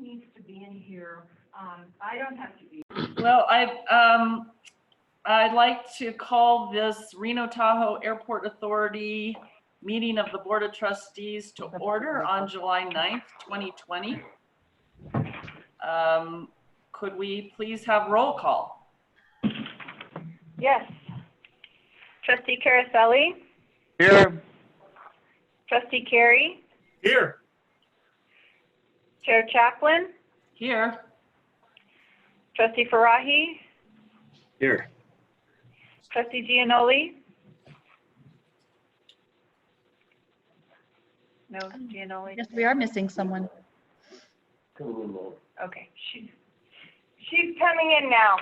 needs to be in here. I don't have to be. Well, I'd like to call this Reno Tahoe Airport Authority meeting of the Board of Trustees to order on July 9th, 2020. Could we please have roll call? Yes. Trustee Caroselli? Here. Trustee Carey? Here. Chair Chaplin? Here. Trustee Farahi? Here. Trustee Giannoli? No, Giannoli? Yes, we are missing someone. Okay, she's coming in now.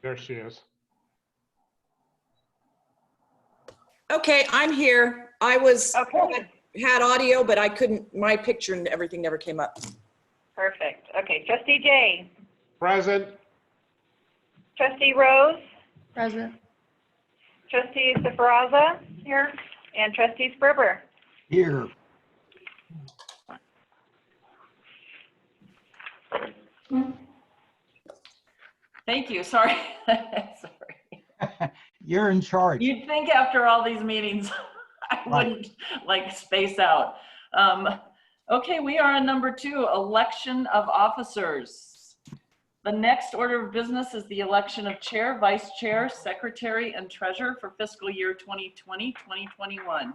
There she is. Okay, I'm here. I was, Okay, had audio, but I couldn't, my picture and everything never came up. perfect. Okay, Trustee Jay? Present. Trustee Rose? Present. Trustee Safaraza? Here. And Trustee Sperber? Here. Thank you. Sorry. Sorry. You're in charge. You'd think after all these meetings, I wouldn't like space out. Okay, we are on number 2, election of officers. The next order of business is the election of chair, vice chair, secretary, and treasurer for fiscal year 2020-2021.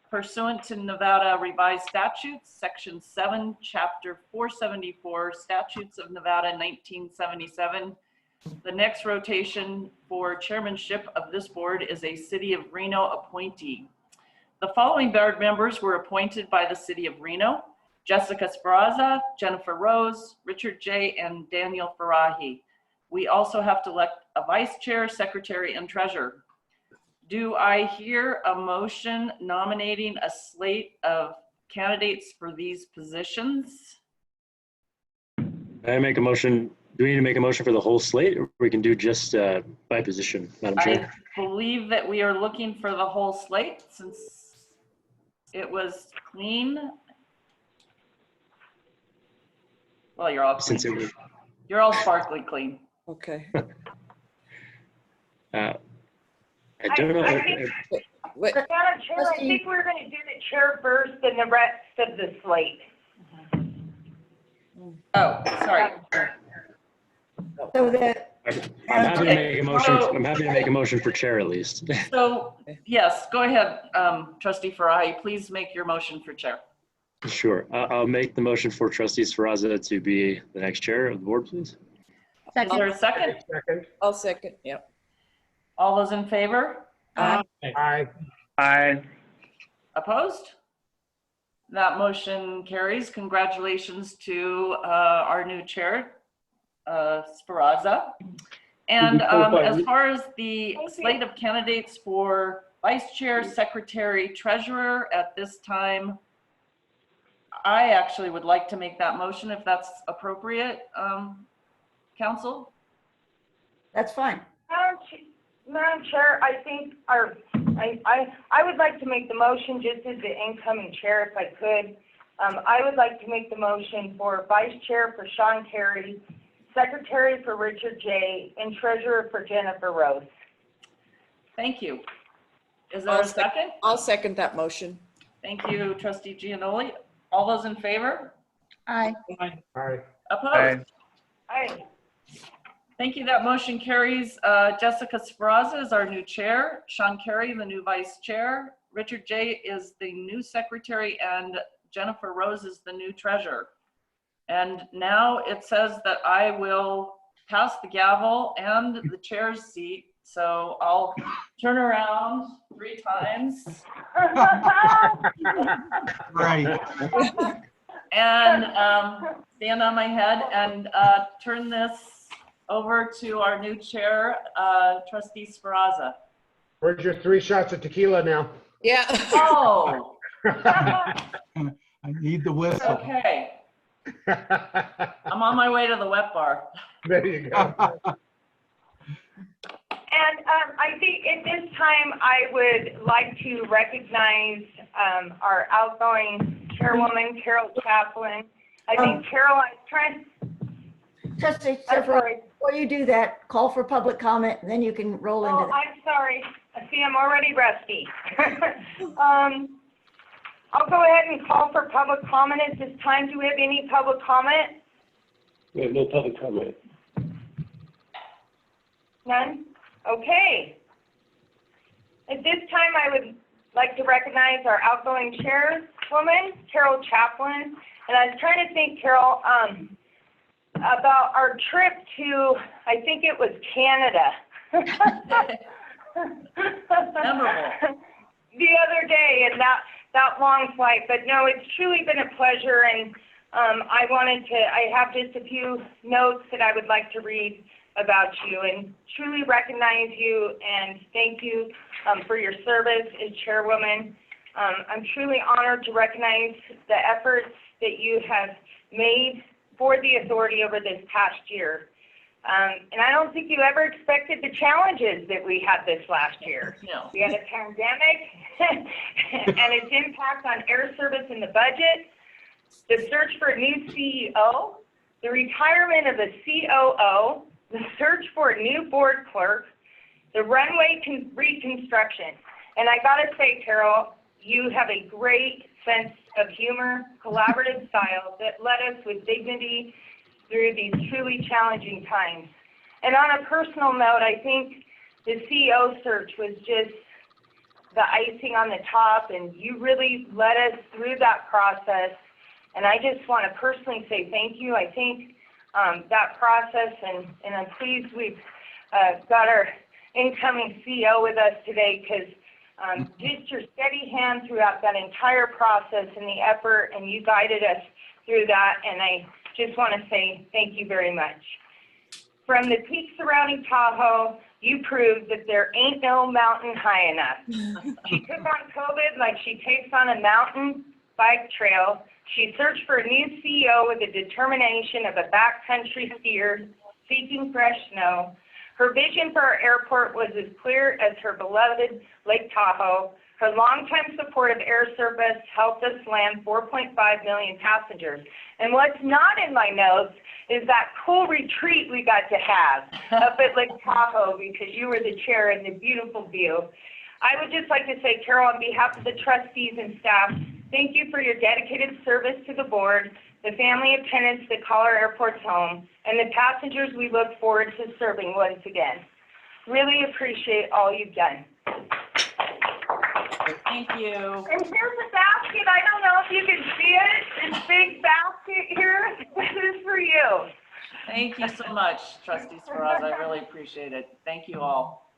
Pursuant to Nevada revised statutes, section 7, chapter 474, statutes of Nevada 1977. The next rotation for chairmanship of this board is a City of Reno appointee. The following board members were appointed by the City of Reno: Jessica Sperber, Jennifer Rose, Richard J., and Daniel Farahi. We also have to elect a vice chair, secretary, and treasurer. Do I hear a motion nominating a slate of candidates for these positions? I make a motion. Do we need to make a motion for the whole slate, or we can do just by position, Madam Chair? I believe that we are looking for the whole slate since it was clean. Well, you're all clean. Since it was, You're all sparkly clean. Okay. I don't know. Wait, Madam Chair, I think we're going to do the chair first and the rest of the slate. Oh, sorry. So that. I'm happy to make a motion. I'm happy to make a motion for chair at least. So, yes, go ahead, Trustee Farahi. Please make your motion for chair. Sure. I'll make the motion for Trustee Sferraza to be the next chair of the board, please. Is there Second. a second? I'll second, yep. All those in favor? Aye. Aye. Opposed? That motion carries. Congratulations to our new chair, Sferraza. And as far as the slate of candidates for vice chair, secretary, treasurer, at this time, I actually would like to make that motion if that's appropriate, council. That's fine. Madam Chair, I think I would like to make the motion just as the incoming chair if I could. I would like to make the motion for vice chair for Sean Carey, secretary for Richard J., and treasurer for Jennifer Rose. Thank you. Is there a second? I'll second that motion. Thank you, Trustee Giannoli. All those in favor? Aye. Aye. Opposed? Aye. Thank you. That motion carries. Jessica Sferraza is our new chair. Sean Carey, the new vice chair. Richard J. is the new secretary, and Jennifer Rose is the new treasurer. And now it says that I will pass the gavel and the chair's seat. So I'll turn around 3 times. Right. And stand on my head and turn this over to our new chair, Trustee Sferraza. Where's your 3 shots of tequila now? Yeah. Oh, I need the whistle. okay. I'm on my way to the wet bar. There you go. And I think at this time, I would like to recognize our outgoing Chairwoman Carol Chaplin. I think Carol, I was trying, Trustee I'm Server, sorry. before you do that, call for public comment, and then you can roll into Oh, that. I'm sorry. I see I'm already rusty. I'll go ahead and call for public comment at this time. Do we have any public comment? We have no public comment. None? Okay. At this time, I would like to recognize our outgoing chairwoman, Carol Chaplin. And I was trying to think, Carol, about our trip to, I think it was Canada. Memorable. The other day, and that long flight. But no, it's truly been a pleasure, and I have just a few notes that I would like to read about you and truly recognize you and thank you for your service as chairwoman. I'm truly honored to recognize the efforts that you have made for the authority over this past year. And I don't think you ever expected the challenges that we had this last year. No. We had a pandemic and its impact on air service and the budget, the search for a new CEO, the retirement of a COO, the search for a new board clerk, the runway reconstruction. And I gotta say, Carol, you have a great sense of humor, collaborative style that led us with dignity through these truly challenging times. And on a personal note, I think the CEO search was just the icing on the top, and you really led us through that process. And I just want to personally say thank you. I think that process, and I'm pleased we've got our incoming CEO with us today, because just your steady hand throughout that entire process and the effort, and you guided us through that, and I just want to say thank you very much. From the peaks surrounding Tahoe, you proved that there ain't no mountain high enough. She took on COVID like she takes on a mountain bike trail. She searched for a new CEO with the determination of a backcountry skier seeking fresh snow. Her vision for our airport was as clear as her beloved Lake Tahoe. Her longtime support of air service helped us land 4.5 million passengers. And what's not in my notes is that cool retreat we got to have up at Lake Tahoe, because you were the chair and the beautiful view. I would just like to say, Carol, on behalf of the trustees and staff, thank you for your dedicated service to the board, the family of tenants that call our airports home, and the passengers we look forward to serving once again. Really appreciate all you've done. Thank you. And here's a basket. I don't know if you can see it. This big basket here. This is for you. Thank you so much, Trustee Spiraz. I really appreciate it. Thank you all.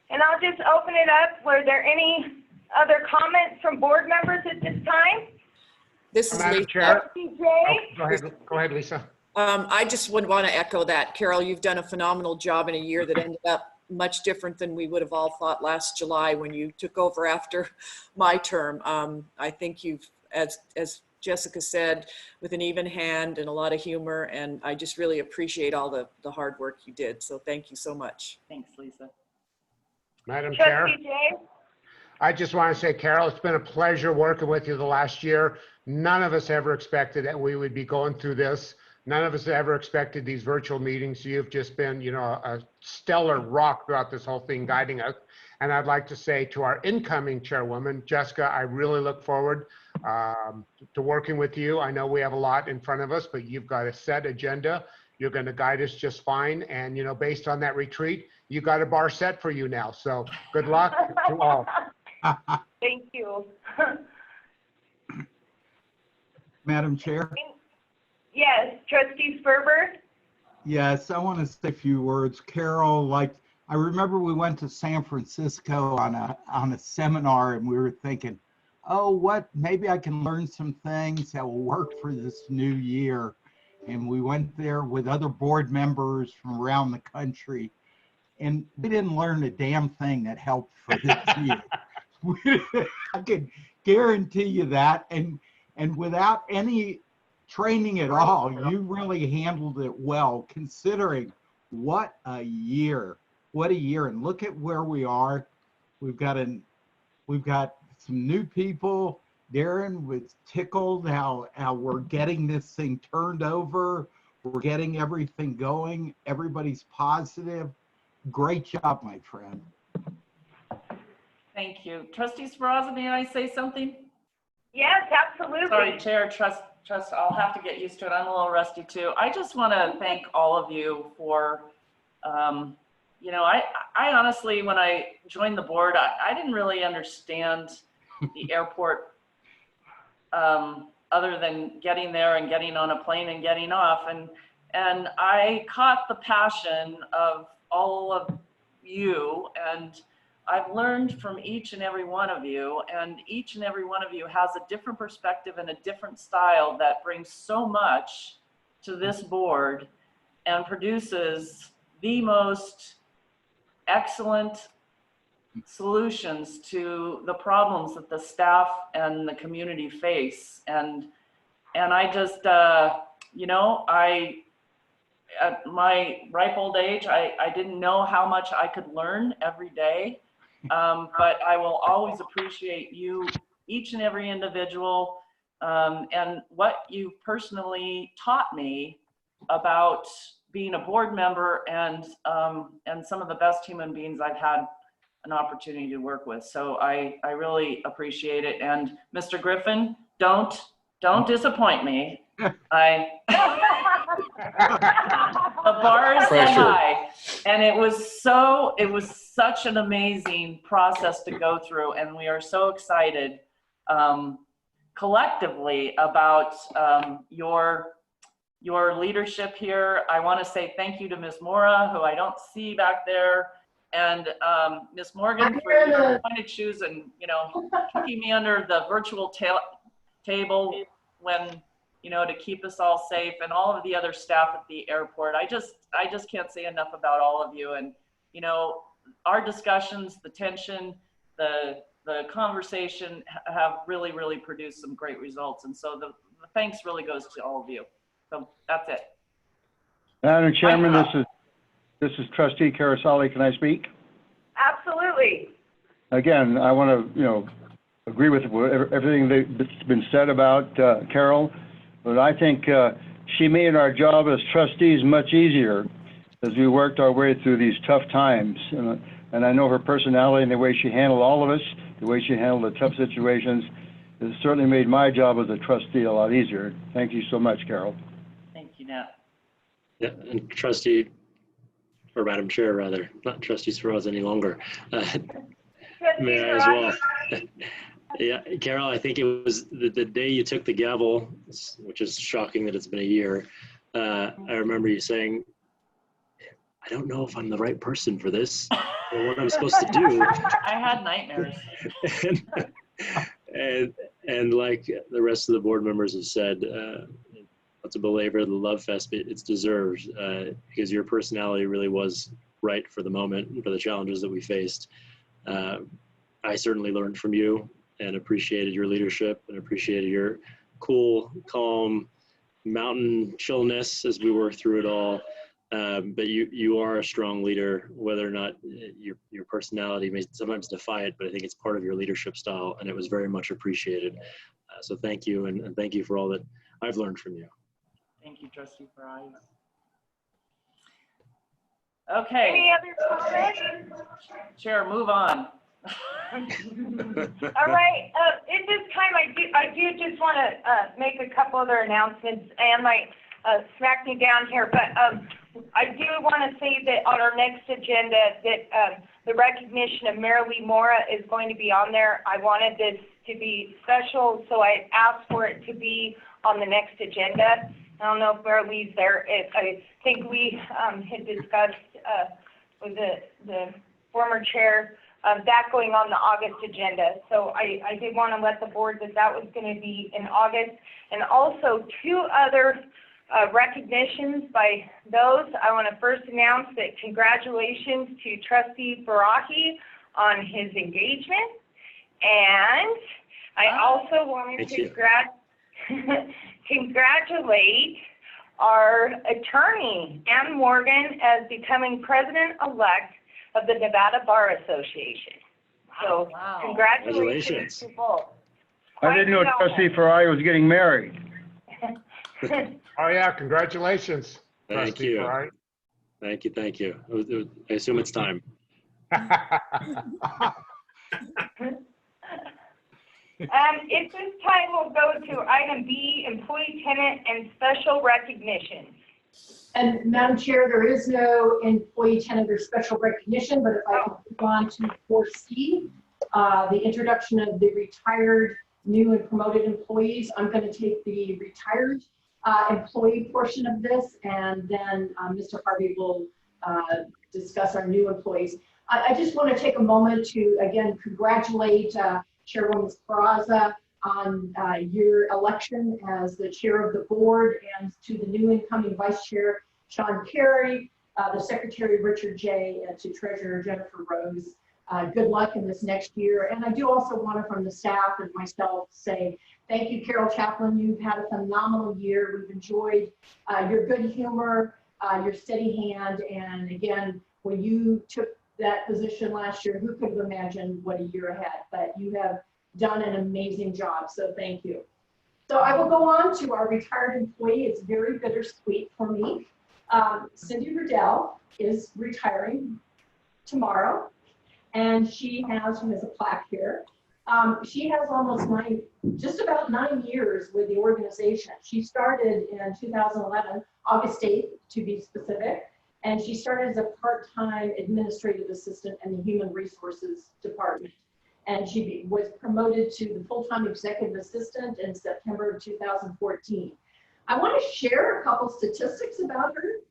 And I'll just open it up. Were there any other comments from board members at this time? This is Madam Lisa. Chair. TJ? Go ahead, Lisa. I just would want to echo that. Carol, you've done a phenomenal job in a year that ended up much different than we would have all thought last July when you took over after my term. I think you've, as Jessica said, with an even hand and a lot of humor, and I just really appreciate all the hard work you did. So thank you so much. Thanks, Lisa. Madam Chair. Trustee Jay? I just want to say, Carol, it's been a pleasure working with you the last year. None of us ever expected that we would be going through this. None of us ever expected these virtual meetings. You've just been, a stellar rock throughout this whole thing, guiding us. And I'd like to say to our incoming chairwoman, Jessica, I really look forward to working with you. I know we have a lot in front of us, but you've got a set agenda. You're going to guide us just fine. And, based on that retreat, you got a bar set for you now. So good luck to all. Thank you. Madam Chair? Yes, Trustee Sperber? Yes, I want to say a few words. Carol, I remember we went to San Francisco on a seminar, and we were thinking, oh, maybe I can learn some things that will work for this new year. And we went there with other board members from around the country, and we didn't learn a damn thing that helped for this year. I can guarantee you that. And without any training at all, you really handled it well, considering what a year. And look at where we are. We've got some new people Darren was tickled how we're getting this thing turned over. We're getting everything going. Everybody's positive. Great job, my friend. Thank you. Trustee Speraza, may I say something? Yes, absolutely. Sorry, Chair, I'll have to get used to it. I'm a little rusty too. I just want to thank all of you for, you know, I honestly, when I joined the board, I didn't really understand the airport other than getting there and getting on a plane and getting off. And I caught the passion of all of you, and I've learned from each and every one of you, and each and every one of you has a different perspective and a different style that brings so much to this board and produces the most excellent solutions to the problems that the staff and the community face. And I just, you know, at my ripe old age, I didn't know how much I could learn every day. But I will always appreciate you, each and every individual, and what you personally taught me about being a board member and some of the best human beings I've had an opportunity to work with. So I really appreciate it. And Mr. Griffin, don't disappoint me. The bar is so high, and it was such an amazing process to go through, and we are so excited collectively about your leadership here. I want to say thank you to Ms. Mora, who I don't see back there, and Ms. Morgan for your pointed shoes and, you know, kicking me under the virtual table when, you know, to keep us all safe, and all of the other staff at the airport. I just can't say enough about all of you. And, you know, our discussions, the tension, the conversation have really, really produced some great results. And so the thanks really goes to all of you. So that's it. Madam Chairman, this is Trustee Carasali. Can I speak? Absolutely. Again, I want to, you know, agree with everything that's been said about Carol. But I think she made our job as trustees much easier as we worked our way through these tough times. And I know her personality and the way she handled all of us, the way she handled the tough situations, has certainly made my job as a trustee a lot easier. Thank you so much, Carol. Thank you, Nat. Yeah, and Trustee, or Madam Chair rather, not Trustee Speraza any longer. May I as well? Yeah, Carol, I think it was the day you took the gavel, which is shocking that it's been a year. I remember you saying, I don't know if I'm the right person for this or what I'm supposed to do. I had nightmares. and like the rest of the board members have said, not to belabor the love fest, but it's deserved because your personality really was right for the moment and for the challenges that we faced. I certainly learned from you and appreciated your leadership and appreciated your cool, calm, mountain chillness as we worked through it all. But you are a strong leader, whether or not your personality may sometimes defy it, but I think it's part of your leadership style, and it was very much appreciated. So thank you, and thank you for all that I've learned from you. Thank you, Trustee Fries. Okay. Any other comments? Chair, move on. All right. At this time, I do just want to make a couple other announcements, and might smack me down here, but I do want to say that on our next agenda that the recognition of Marilee Mora is going to be on there. I wanted this to be special, so I asked for it to be on the next agenda. I don't know if Marilee's there. I think we had discussed with the former chair that going on the August agenda. So I did want to let the board that was going to be in August. And also 2 other recognitions by those. I want to first announce that congratulations to Trustee Farahi on his engagement. And I also wanted to congratulate our attorney, Ann Morgan, as becoming president-elect of the Nevada Bar Association. So wow. Congratulations to both. I didn't know trustee Ferrari was getting married. Oh, yeah, congratulations. Thank trustee you. Ferrari. Thank you, thank you. I assume it's time. At this time, we'll go to item B, employee tenant and special recognition. And Madam Chair, there is no employee tenant or special recognition, but if I can move on to 4C, the introduction of the retired, new and promoted employees, I'm going to take the retired employee portion of this, and then Mr. Harvey will discuss our new employees. I just want to take a moment to, again, congratulate Chairwoman Peraza on your election as the chair of the board, and to the new incoming vice chair, Sean Carey, the secretary, Richard J., and to treasurer, Jennifer Rose. Good luck in this next year. And I do also want to, from the staff and myself, say thank you, Carol Chaplin. You've had a phenomenal year. We've enjoyed your good humor, your steady hand. And again, when you took that position last year, who could have imagined what a year ahead? But you have done an amazing job, so thank you. So I will go on to our retired employee. It's very bittersweet for me. Cindy Riddell is retiring tomorrow, and she has a plaque here. She has almost just about 9 years with the organization. She started in 2011, August 8th to be specific, and she started as a part-time administrative assistant in the Human Resources Department. And she was promoted to the full-time executive assistant in September of 2014. I want to share a couple statistics about her.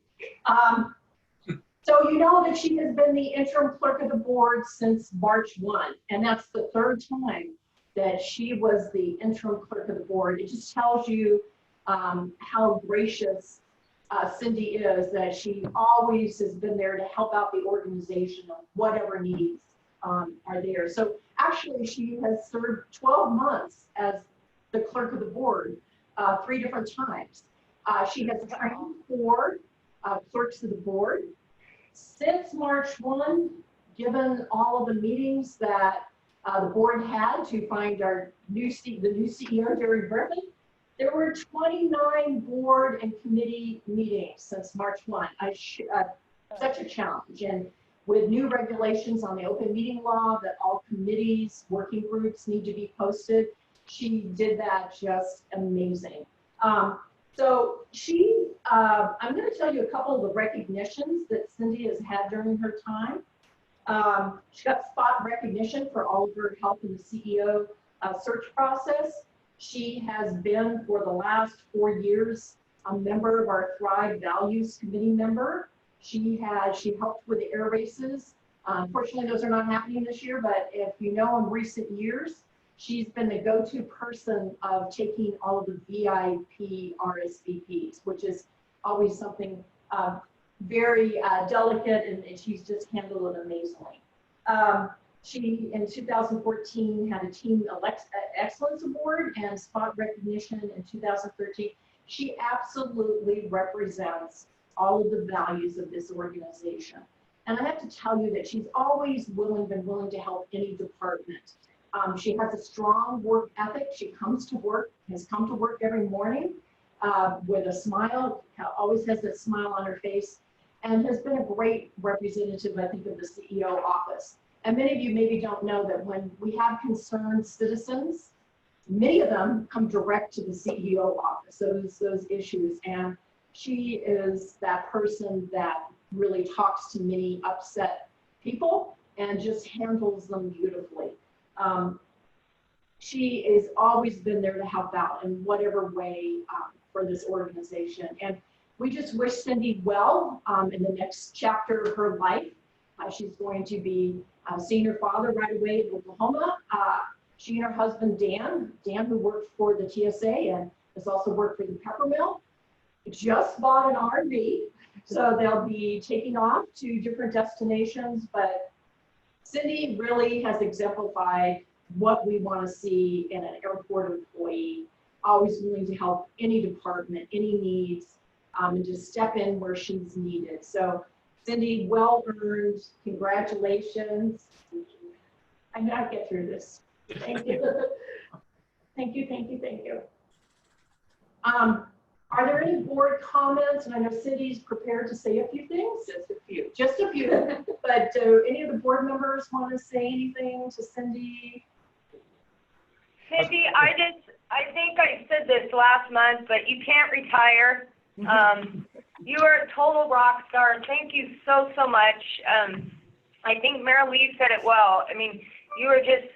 So you know that she has been the interim clerk of the board since March 1, and that's the third time that she was the interim clerk of the board. It just tells you how gracious Cindy is, that she always has been there to help out the organization of whatever needs are there. So actually, she has served 12 months as the clerk of the board 3 different times. She has trained 4 clerks of the board. Since March 1, given all of the meetings that the board had to find our the new CEO, Jerry Griffin, there were 29 board and committee meetings since March 1. Such a challenge. And with new regulations on the open meeting law that all committees, working groups need to be posted, she did that just amazing. So she, I'm going to tell you a couple of the recognitions that Cindy has had during her time. She got spot recognition for all of her help in the CEO search process. She has been, for the last 4 years, a member of our Thrive Values Committee member. She helped with the air races. Unfortunately, those are not happening this year, but if you know, in recent years, she's been the go-to person of taking all of the VIP RSVPs, which is always something very delicate, and she's just handled it amazingly. She, in 2014, had a Team Excellence Award and spot recognition in 2013. She absolutely represents all of the values of this organization. And I have to tell you that she's always been willing to help any department. She has a strong work ethic. She has come to work every morning with a smile, always has that smile on her face, and has been a great representative, I think, of the CEO office. And many of you maybe don't know that when we have concerned citizens, many of them come direct to the CEO office, those issues. And she is that person that really talks to many upset people and just handles them beautifully. She has always been there to help out in whatever way for this organization. And we just wish Cindy well in the next chapter of her life. She's going to be seeing her father right away in Oklahoma. She and her husband, Dan, who worked for the TSA and has also worked for the Peppermill, just bought an RV. So they'll be taking off to different destinations. But Cindy really has exemplified what we want to see in an airport employee, always willing to help any department, any needs, and just step in where she's needed. So Cindy, well earned, congratulations. I know I get through this. Thank you. Thank you, thank you, thank you. Are there any board comments? And I know Cindy's prepared to say a few things. Just a few. Just a few. But do any of the board members want to say anything to Cindy? Cindy, I think I said this last month, but you can't retire. You are a total rock star. Thank you so, so much. I think Mary Lee said it well. I mean, you are just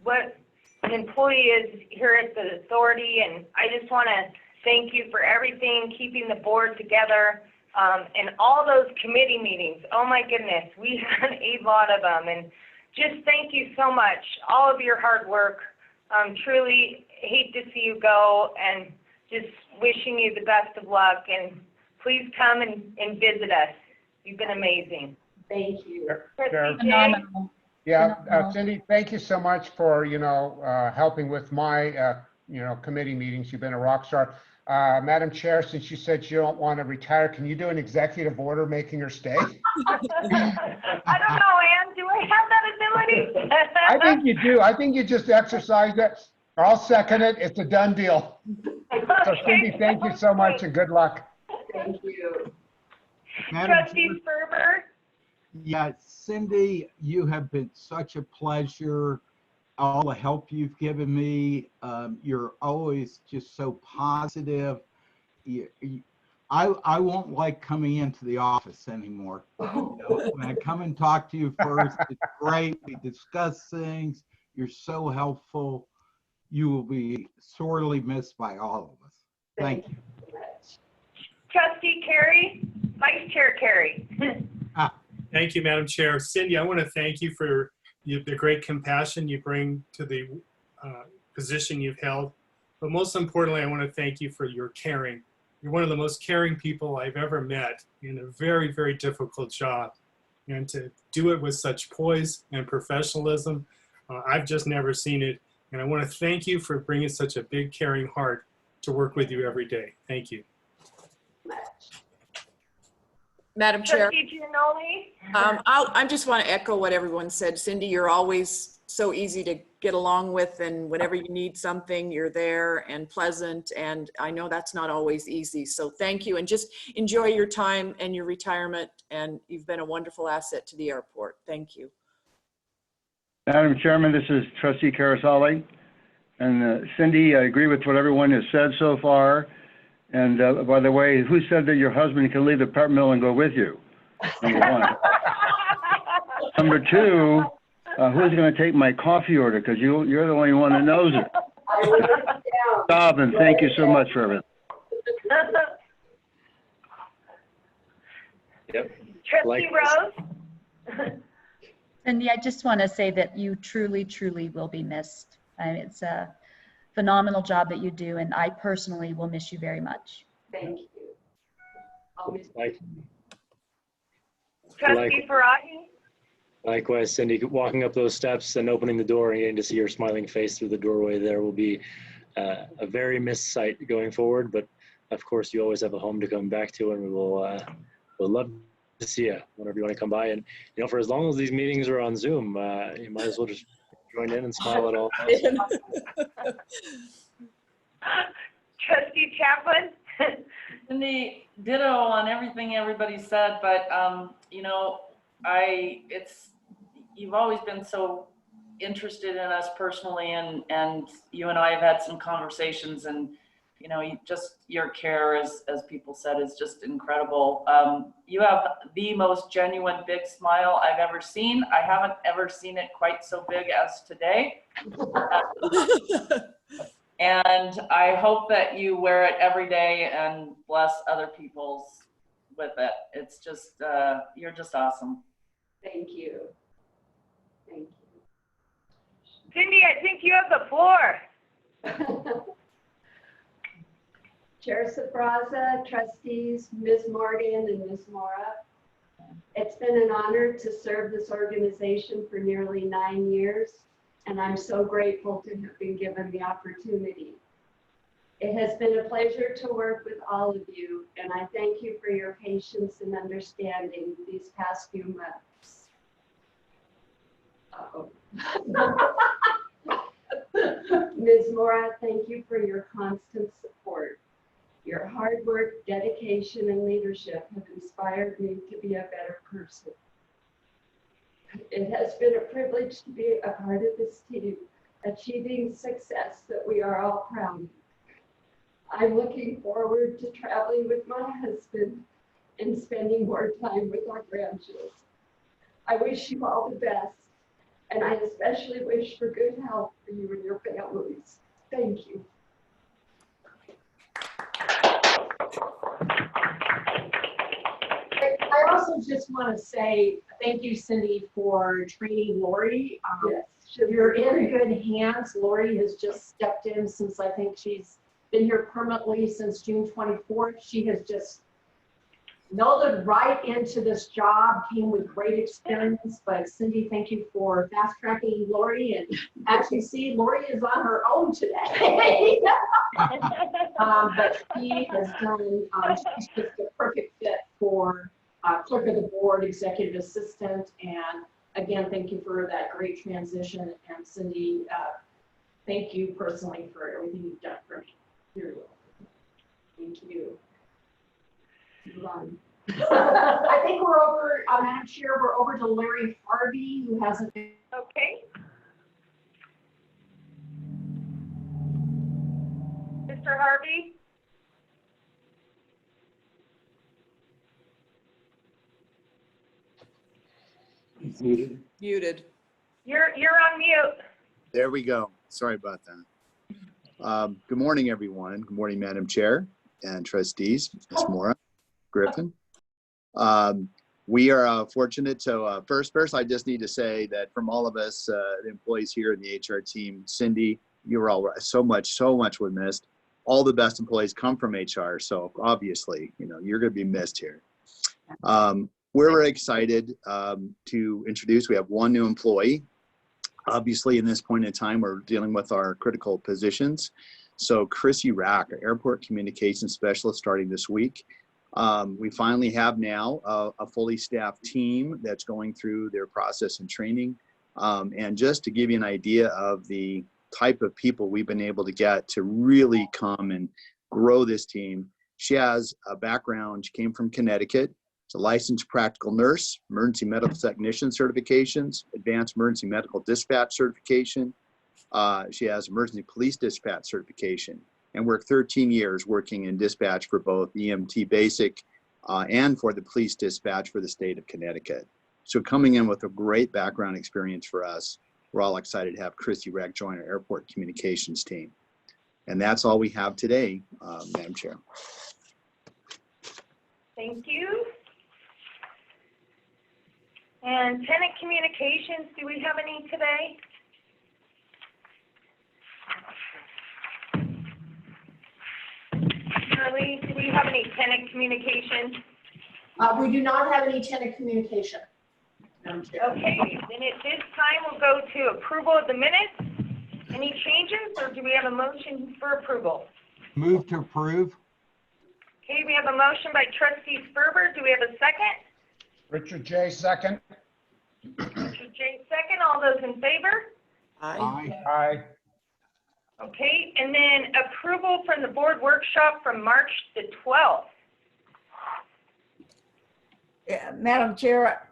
what an employee is here at the authority, and I just want to thank you for everything, keeping the board together, and all those committee meetings. Oh my goodness, we had a lot of them, and just thank you so much. All of your hard work. Truly hate to see you go, and just wishing you the best of luck, and please come and visit us. You've been amazing. Thank you. Sure. Phenomenal. Yeah, Phenomenal. Cindy, thank you so much for, helping with my, committee meetings. You've been a rock star. Madam Chair, since you said you don't want to retire, can you do an executive order making her stay? I don't know, Ann, do I have that ability? I think you do. I think you just exercise it. I'll second it. It's a done deal. So Cindy, thank you so much and good luck. Thank you. Madam Trustee Chair, Ferber? yeah, Cindy, you have been such a pleasure. All the help you've given me. You're always just so positive. I won't like coming into the office anymore. When I come and talk to you first, it's great. We discuss things. You're so helpful. You will be sorely missed by all of us. Thank you. Trustee Carey? Vice Chair Carey? Thank you, Madam Chair. Cindy, I want to thank you for the great compassion you bring to the position you've held. But most importantly, I want to thank you for your caring. You're one of the most caring people I've ever met in a very, very difficult job. And to do it with such poise and professionalism, I've just never seen it. And I want to thank you for bringing such a big, caring heart to work with you every day. Thank you. Madam Chair, Trustee Giannoli? I just want to echo what everyone said. Cindy, you're always so easy to get along with, and whenever you need something, you're there and pleasant. And I know that's not always easy. So thank you, and just enjoy your time and your retirement. And you've been a wonderful asset to the airport. Thank you. Madam Chairman, this is Trustee Carasali. And Cindy, I agree with what everyone has said so far. And by the way, who said that your husband can leave the pep mill and go with you? Number one. Number two, who's going to take my coffee order? Because you're the only one that knows it. Stop, and thank you so much for everything. Yep. Trustee Rose? Cindy, I just want to say that you truly, truly will be missed. It's a phenomenal job that you do, and I personally will miss you very much. Thank you. I'll miss Trustee Farahi? Likewise, Cindy, walking up those steps and opening the door and getting to see your smiling face through the doorway there will be a very missed sight going forward. But of course, you always have a home to come back to, and we'll love to see you whenever you want to come by. And for as long as these meetings are on Zoom, you might as well just join in and smile at all. Trustee Chaplin? Cindy, ditto on everything everybody said, but you've always been so interested in us personally, and you and I have had some conversations, and your care, as people said, is just incredible. You have the most genuine big smile I've ever seen. I haven't ever seen it quite so big as today. And I hope that you wear it every day and bless other people's with it. It's just, you're just awesome. Thank you. Thank Cindy, I think you have the floor. you. Chair Sabraza, trustees, Ms. Morgan and Ms. Mora. It's been an honor to serve this organization for nearly 9 years, and I'm so grateful to have been given the opportunity. It has been a pleasure to work with all of you, and I thank you for your patience and understanding these past few months. Ms. Mora, thank you for your constant support. Your hard work, dedication, and leadership have inspired me to be a better person. It has been a privilege to be a part of this team, achieving success that we are all proud of. I'm looking forward to traveling with my husband and spending more time with our grandchildren. I wish you all the best, and I especially wish for good health for you and your families. Thank you. I also just want to say thank you, Cindy, for training Lori. Yes. You're in good hands. Lori has just stepped in since I think she's been here permanently since June 24th. She has just melded right into this job, came with great experience. But Cindy, thank you for fast tracking Lori. And as you see, Lori is on her own today. But she has done, she's just a perfect fit for clerk of the board, executive assistant. And again, thank you for that great transition. And Cindy, thank you personally for everything you've done for me. You're welcome. Thank you. I think we're over, Madam Chair, we're over to Larry Harvey, who hasn't been. Okay. Mr. Harvey? He's muted. Muted. You're on mute. There we go. Sorry about that. Good morning, everyone. Good morning, Madam Chair and trustees, Ms. Mora, Griffin. We are fortunate to, first, I just need to say that from all of us, the employees here in the HR team, Cindy, you were all so much were missed. All the best employees come from HR, so obviously, you know, you're going to be missed here. We're excited to introduce, we have one new employee. Obviously, in this point in time, we're dealing with our critical positions. So Chrissy Rack, our airport communications specialist, starting this week. We finally have now a fully staffed team that's going through their process and training. And just to give you an idea of the type of people we've been able to get to really come and grow this team, she has a background, she came from Connecticut. She's a licensed practical nurse, emergency medical technician certifications, advanced emergency medical dispatch certification. She has emergency police dispatch certification, and worked 13 years working in dispatch for both EMT basic and for the police dispatch for the state of Connecticut. So coming in with a great background experience for us, we're all excited to have Christy Reck join our airport communications team. And that's all we have today, Madam Chair. Thank you. And tenant communications, do we have any today? Shirley, do we have any tenant communication? We do not have any tenant communication, Madam Chair. Okay, then at this time, we'll go to approval of the minutes. Any changes, or do we have a motion for approval? Move to approve. Okay, we have a motion by trustee Sperber. Do we have a second? Richard J. second. Richard J. second. All those in favor? Aye. Aye. Okay, and then approval from the board workshop from March the 12th. Yeah, Madam Chair,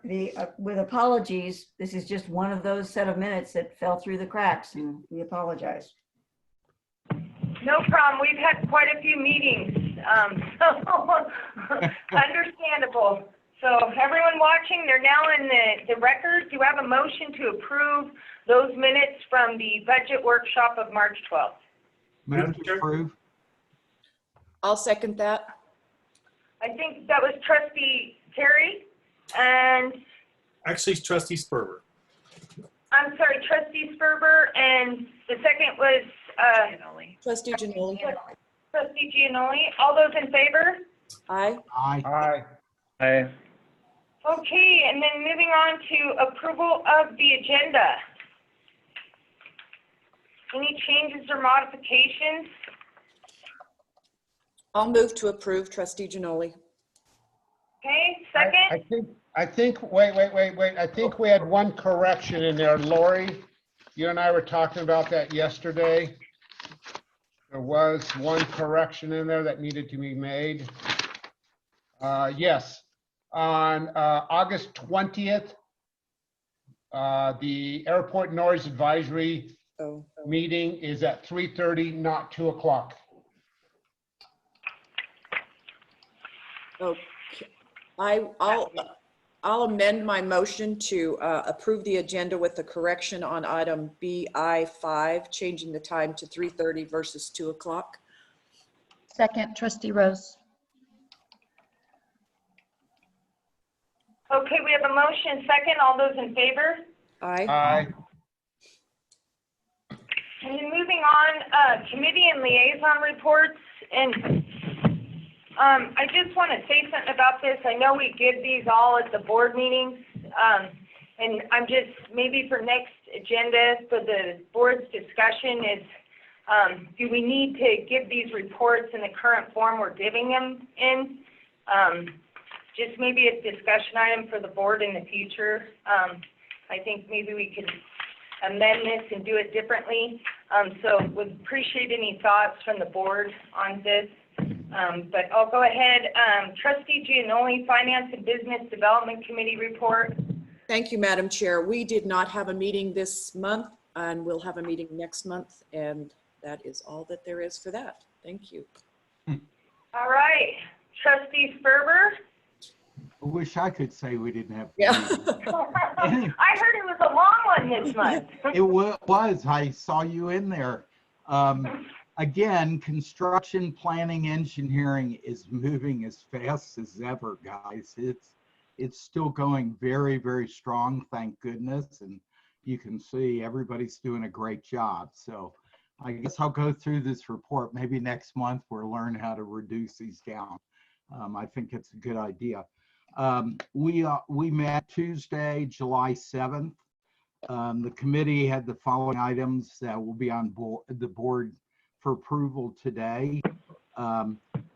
with apologies, this is just one of those set of minutes that fell through the cracks, and we apologize. No problem. We've had quite a few meetings, so understandable. So everyone watching, they're now in the record. Do you have a motion to approve those minutes from the budget workshop of March 12th? Move to approve. I'll second that. I think that was trustee Terry, and Actually, it's trustee Sperber. I'm sorry, trustee Sperber, and the second was Trustee Giannoli. trustee Giannoli. All those in favor? Aye. Aye. Aye. Aye. Okay, and then moving on to approval of the agenda. Any changes or modifications? I'll move to approve, trustee Giannoli. Okay, second? I think, wait. I think we had one correction in there, Lori. you and I were talking about that yesterday. There was one correction in there that needed to be made. Yes, on August 20th, the airport noise advisory Oh, meeting is at 3:30, not 2 o'clock. okay. I'll amend my motion to approve the agenda with the correction on item BI5, changing the time to 3:30 versus 2 o'clock. Second, trustee Rose. Okay, we have a motion second. All those in favor? Aye. Aye. And then moving on, committee and liaison reports, and I just want to say something about this. I know we give these all at the board meetings, and I'm just, maybe for next agenda for the board's discussion is, do we need to give these reports in the current form we're giving them in? Just maybe a discussion item for the board in the future. I think maybe we could amend this and do it differently. So would appreciate any thoughts from the board on this. But I'll go ahead. Trustee Giannoli, Finance and Business Development Committee report. Thank you, Madam Chair. We did not have a meeting this month, and we'll have a meeting next month, and that is all that there is for that. Thank you. All right. Trustee Sperber. I wish I could say we didn't have. Yeah. I heard it was a long one this month. It was. I saw you in there. Again, construction, planning, engineering is moving as fast as ever, guys. It's still going very, very strong, thank goodness. And you can see everybody's doing a great job. So I guess I'll go through this report. Maybe next month we'll learn how to reduce these down. I think it's a good idea. We met Tuesday, July 7th. The committee had the following items that will be on the board for approval today.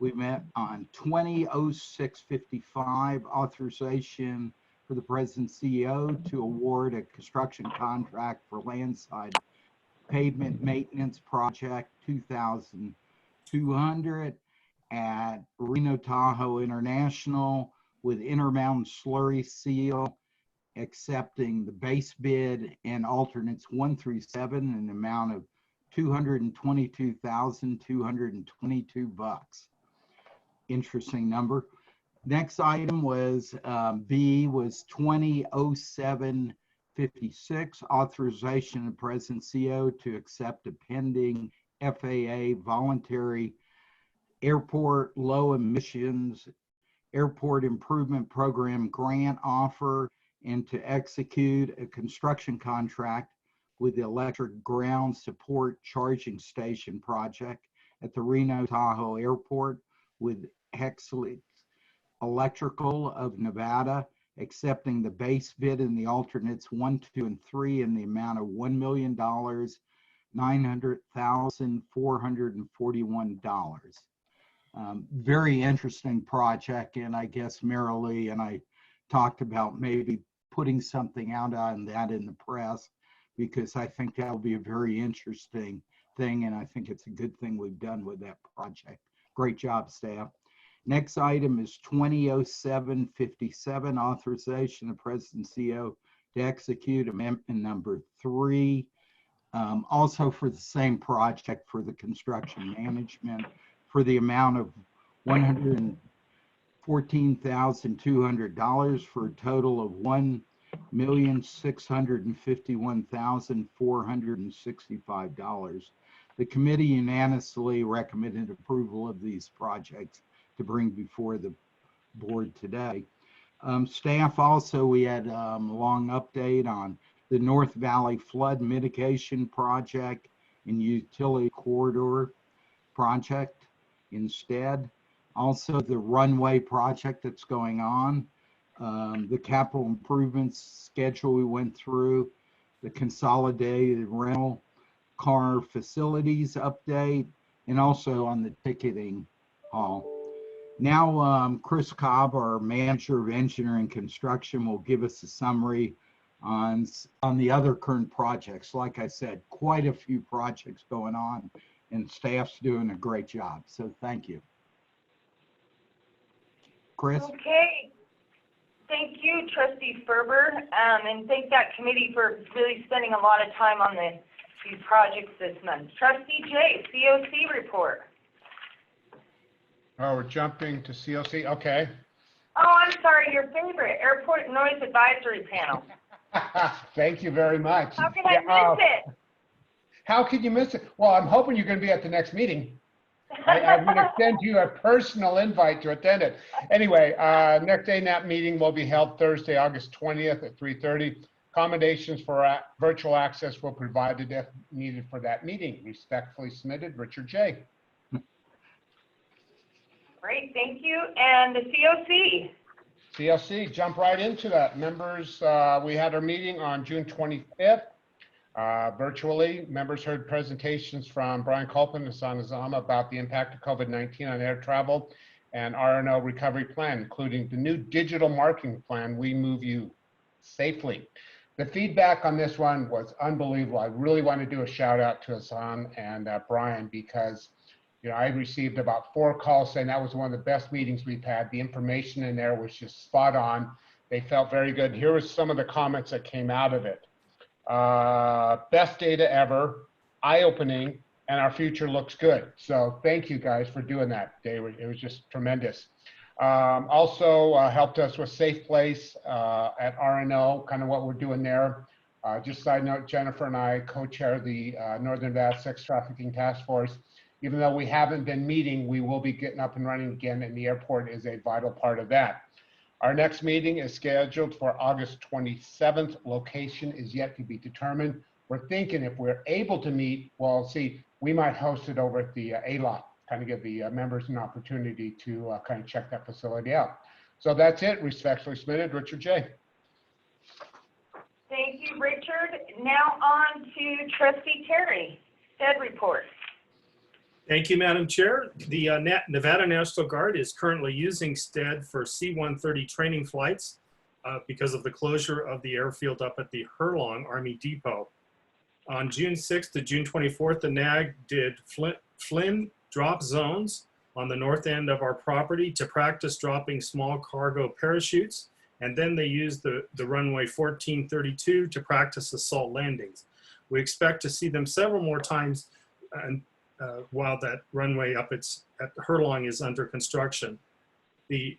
We met on 200655, authorization for the president CEO to award a construction contract for landside pavement maintenance project 2,200 at Reno Tahoe International with Intermountain Slurry Seal, accepting the base bid and alternates 1 through 7 in the amount of $222,222. Interesting number. Next item was B was 200756, authorization of President CO to accept a pending FAA voluntary airport low emissions airport improvement program grant offer and to execute a construction contract with the electric ground support charging station project at the Reno Tahoe Airport with Hexley Electrical of Nevada, accepting the base bid and the alternates 1, 2, and 3 in the amount of $1,900,441. Very interesting project, and I guess Marilee and I talked about maybe putting something out on that in the press, because I think that will be a very interesting thing, and I think it's a good thing we've done with that project. Great job, staff. Next item is 200757, authorization of President CO to execute amendment number 3, also for the same project for the construction management for the amount of $114,200 for a total of $1,651,465. The committee unanimously recommended approval of these projects to bring before the board today. Staff also, we had a long update on the North Valley Flood Mitigation Project and Utility Corridor Project instead. Also the runway project that's going on, the capital improvements schedule we went through, the consolidated rental car facilities update, and also on the ticketing hall. Now, Chris Cobb, our manager of engineering construction, will give us a summary on the other current projects. Like I said, quite a few projects going on, and staff's doing a great job. So thank you. Chris? Okay. Thank you, Trustee Ferber, and thank that committee for really spending a lot of time on these projects this month. Trustee Jay, COC report. Oh, we're jumping to CLC. Okay. Oh, I'm sorry, your favorite, Airport Noise Advisory Panel. Thank you very much. How can I miss it? How could you miss it? Well, I'm hoping you're going to be at the next meeting. I'm going to send you a personal invite to attend it. Anyway, next ANAP meeting will be held Thursday, August 20th at 3:30. Accommodations for virtual access will be provided if needed for that meeting. Respectfully submitted, Richard J. Great, thank you. And the COC. CLC, jump right into that. Members, we had our meeting on June 25th. Virtually, members heard presentations from Brian Colpin and Hassan Azama about the impact of COVID-19 on air travel and R&O recovery plan, including the new digital marketing plan, We Move You Safely. The feedback on this one was unbelievable. I really want to do a shout out to Hassan and Brian because I received about 4 calls saying that was one of the best meetings we've had. The information in there was just spot on. They felt very good. Here was some of the comments that came out of it. Best data ever, eye-opening, and our future looks good. So thank you guys for doing that. It was just tremendous. Also helped us with Safe Place at RNO, kind of what we're doing there. Just side note, Jennifer and I co-chair the Northern Nevada Sex Trafficking Task Force. Even though we haven't been meeting, we will be getting up and running again, and the airport is a vital part of that. Our next meeting is scheduled for August 27th. Location is yet to be determined. We're thinking if we're able to meet, well, see, we might host it over at the A-Lot, kind of give the members an opportunity to kind of check that facility out. So that's it. Respectfully submitted, Richard J. Thank you, Richard. Now on to Trustee Terry, STED report. Thank you, Madam Chair. The Nevada National Guard is currently using STED for C-130 training flights because of the closure of the airfield up at the Hurlong Army Depot. On June 6th to June 24th, the NAG did Flynn drop zones on the north end of our property to practice dropping small cargo parachutes, and then they used the runway 1432 to practice assault landings. We expect to see them several more times while that runway up at Hurlong is under construction. The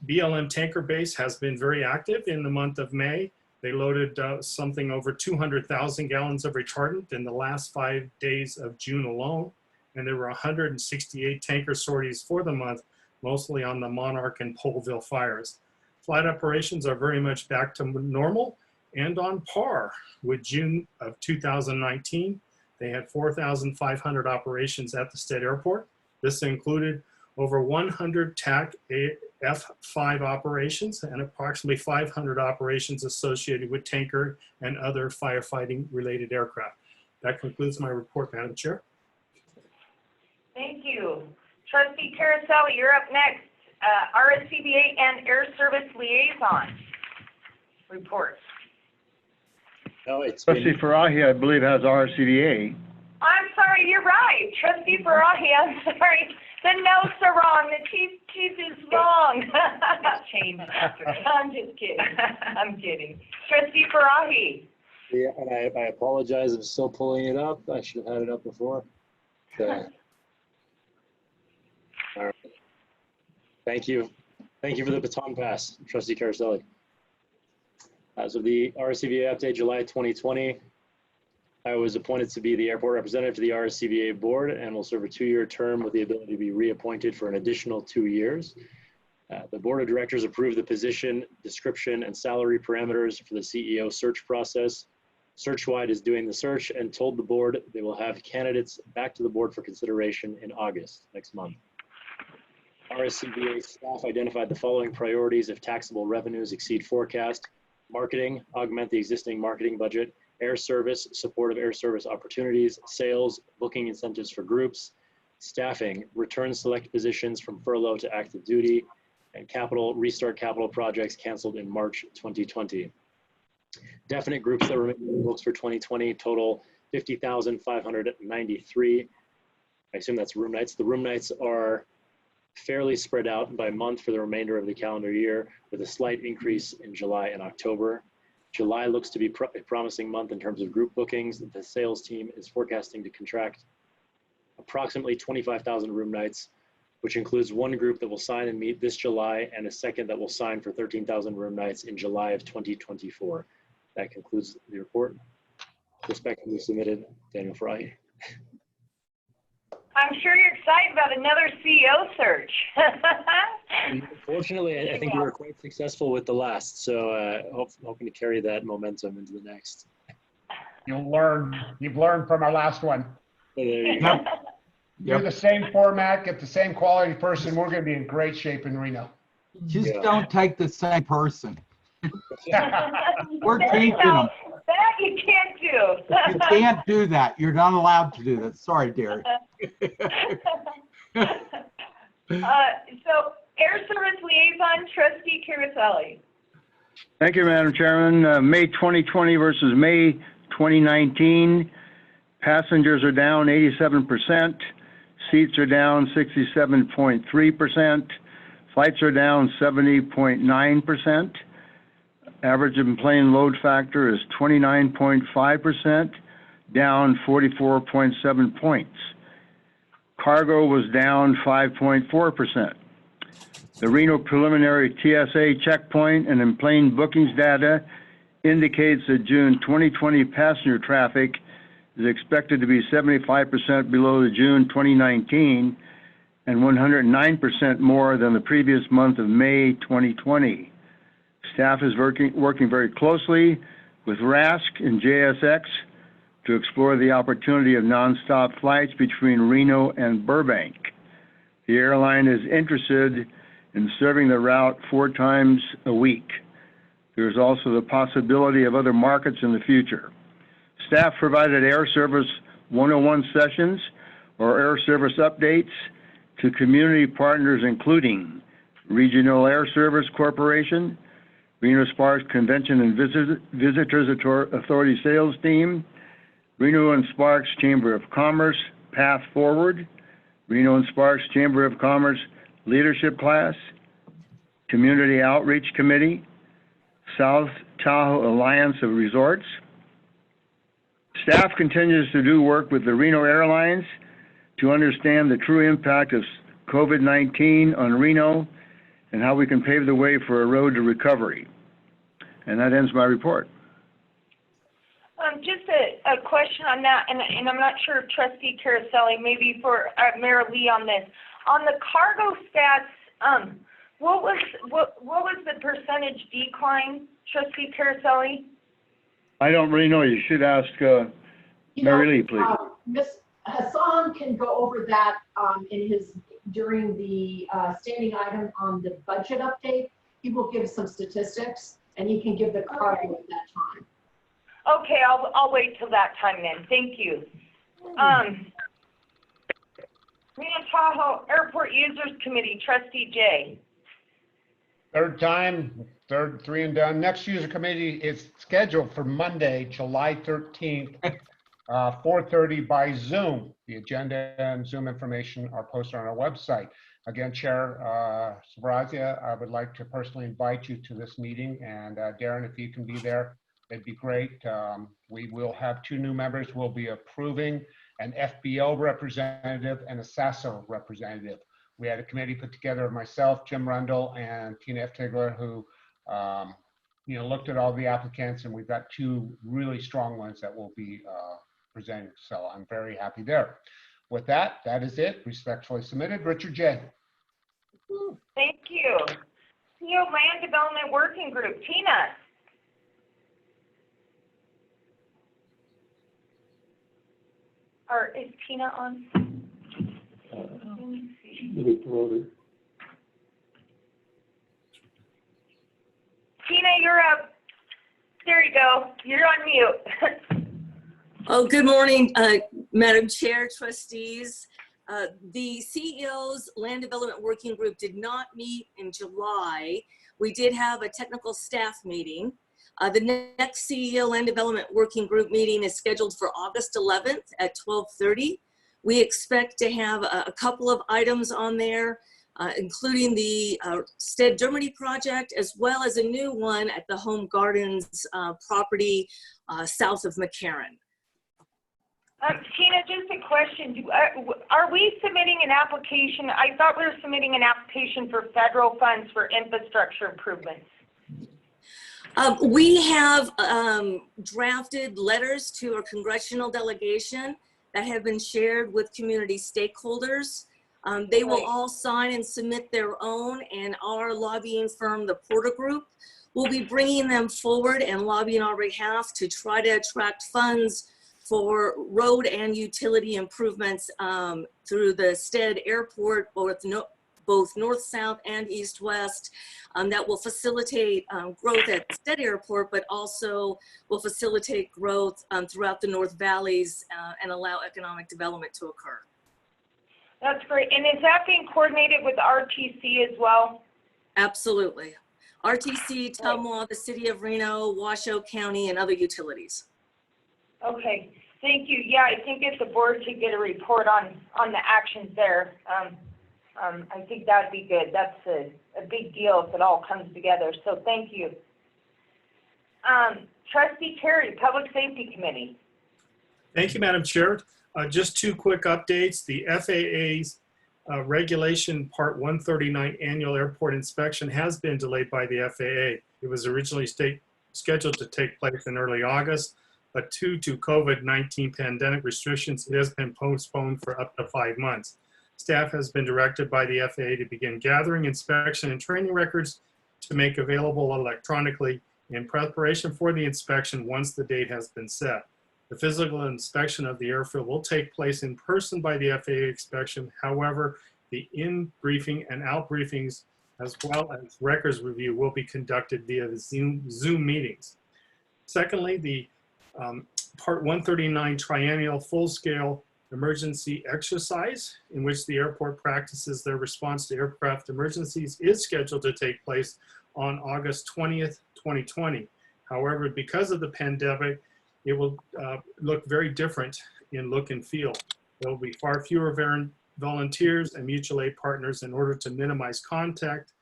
BLM tanker base has been very active in the month of May. They loaded something over 200,000 gallons of retardant in the last 5 days of June alone, and there were 168 tanker sorties for the month, mostly on the Monarch and Poleville fires. Flight operations are very much back to normal and on par with June of 2019. They had 4,500 operations at the state airport. This included over 100 TAC F5 operations and approximately 500 operations associated with tanker and other firefighting related aircraft. That concludes my report, Madam Chair. Thank you. Trustee Caroselli, you're up next. RSCBA and Air Service Liaison report. No, it's Trustee Farahi, I believe, has RCDA. I'm sorry, you're right. Trustee Farahi, I'm sorry. The notes are wrong. The chief is wrong. I'm just kidding. I'm kidding. Trustee Farahi. Yeah, and I apologize. I'm still pulling it up. I should have had it up before. So, all right. Thank you. Thank you for the baton pass, Trustee Caroselli. So the RSCBA update, July 2020. I was appointed to be the airport representative to the RSCBA board and will serve a 2-year term with the ability to be reappointed for an additional 2 years. The board of directors approved the position, description, and salary parameters for the CEO search process. Searchwide is doing the search and told the board they will have candidates back to the board for consideration in August, next month. RSCBA staff identified the following priorities if taxable revenues exceed forecast: marketing, augment the existing marketing budget; air service, support of air service opportunities; sales, booking incentives for groups; staffing, return select positions from furlough to active duty; and capital, restart capital projects canceled in March 2020. Definite groups that remain in the books for 2020 total 50,593. I assume that's room nights. The room nights are fairly spread out by month for the remainder of the calendar year, with a slight increase in July and October. July looks to be a promising month in terms of group bookings. The sales team is forecasting to contract approximately 25,000 room nights, which includes one group that will sign and meet this July and a second that will sign for 13,000 room nights in July of 2024. That concludes the report. Respectfully submitted, Daniel Fry. I'm sure you're excited about another CEO search. Fortunately, I think we were quite successful with the last, so hoping to carry that momentum into the next. You've learned from our last one. So there you go. Do the same format, get the same quality person. We're going to be in great shape in Reno. Just Yeah. don't take the same person. We're teaching them. That you can't do. You can't do that. You're not allowed to do that. Sorry, Derek. So, Air Service Liaison, Trustee Kiriselli. Thank you, Madam Chairman. May 2020 versus May 2019. Passengers are down 87%. Seats are down 67.3%. Flights are down 70.9%. Average in-plane load factor is 29.5%, down 44.7 points. Cargo was down 5.4%. The Reno preliminary TSA checkpoint and in-plane bookings data indicates that June 2020 passenger traffic is expected to be 75% below the June 2019 and 109% more than the previous month of May 2020. Staff is working very closely with RASC and JSX to explore the opportunity of nonstop flights between Reno and Burbank. The airline is interested in serving the route 4 times a week. There is also the possibility of other markets in the future. Staff provided Air Service 101 sessions or Air Service updates to community partners including Regional Air Service Corporation, Reno Sparks Convention and Visitors Authority Sales Team, Reno and Sparks Chamber of Commerce Path Forward, Reno and Sparks Chamber of Commerce Leadership Class, Community Outreach Committee, South Tahoe Alliance of Resorts. Staff continues to do work with the Reno Airlines to understand the true impact of COVID-19 on Reno and how we can pave the way for a road to recovery. And that ends my report. Just a question on that, and I'm not sure, Trustee Kiriselli, maybe for Mayor Lee on this. On the cargo stats, what was the percentage decline, Trustee Kiriselli? I don't really know. You should ask Mary Lee, please. Ms. Hassan can go over that during the standing item on the budget update. He will give some statistics, and he can give the cargo at that time. Okay, I'll wait till that time then. Thank you. Reno Tahoe Airport Users Committee, Trustee Jay. Third time, 3 and done. Next user committee is scheduled for Monday, July 13th, 4:30 by Zoom. The agenda and Zoom information are posted on our website. Again, Chair Sabrazia, I would like to personally invite you to this meeting, and Darren, if you can be there, it'd be great. We will have 2 new members. We'll be approving an FBO representative and a SASO representative. We had a committee put together of myself, Jim Rundle, and Tina F. Tigler, who looked at all the applicants, and we've got 2 really strong ones that will be presenting. So I'm very happy there. With that, that is it. Respectfully submitted. Richard J. Thank you. CEO Land Development Working Group, Tina. Or is Tina on? Let me see. Tina, you're up. There you go. You're on mute. Oh, good morning, Madam Chair, Trustees. The CEO's Land Development Working Group did not meet in July. We did have a technical staff meeting. The next CEO Land Development Working Group meeting is scheduled for August 11th at 12:30. We expect to have a couple of items on there, including the Stead Dermody project, as well as a new one at the Home Gardens property south of McCarran. Tina, just a question. Are we submitting an application? I thought we were submitting an application for federal funds for infrastructure improvements. We have drafted letters to our congressional delegation that have been shared with community stakeholders. They will all sign and submit their own, and our lobbying firm, the Porter Group, will be bringing them forward and lobbying on our behalf to try to attract funds for road and utility improvements through the Stead Airport, both north-south and east-west, that will facilitate growth at Stead Airport, but also will facilitate growth throughout the North Valleys and allow economic development to occur. That's great. And is that being coordinated with RTC as well? Absolutely. RTC, Tumwa, the City of Reno, Washoe County, and other utilities. Okay, thank you. Yeah, I think if the board could get a report on the actions there, I think that'd be good. That's a big deal if it all comes together. So thank you. Trustee Terry, Public Safety Committee. Thank you, Madam Chair. Just two quick updates. The FAA's regulation Part 139 annual airport inspection has been delayed by the FAA. It was originally scheduled to take place in early August, but due to COVID-19 pandemic restrictions, it has been postponed for up to 5 months. Staff has been directed by the FAA to begin gathering inspection and training records to make available electronically in preparation for the inspection once the date has been set. The physical inspection of the airfield will take place in person by the FAA inspection. However, the in-briefing and out-briefings, as well as records review, will be conducted via the Zoom meetings. Secondly, the Part 139 Triennial full-scale emergency exercise, in which the airport practices their response to aircraft emergencies, is scheduled to take place on August 20th, 2020. However, because of the pandemic, it will look very different in look and feel. There will be far fewer volunteers and mutual aid partners in order to minimize contact,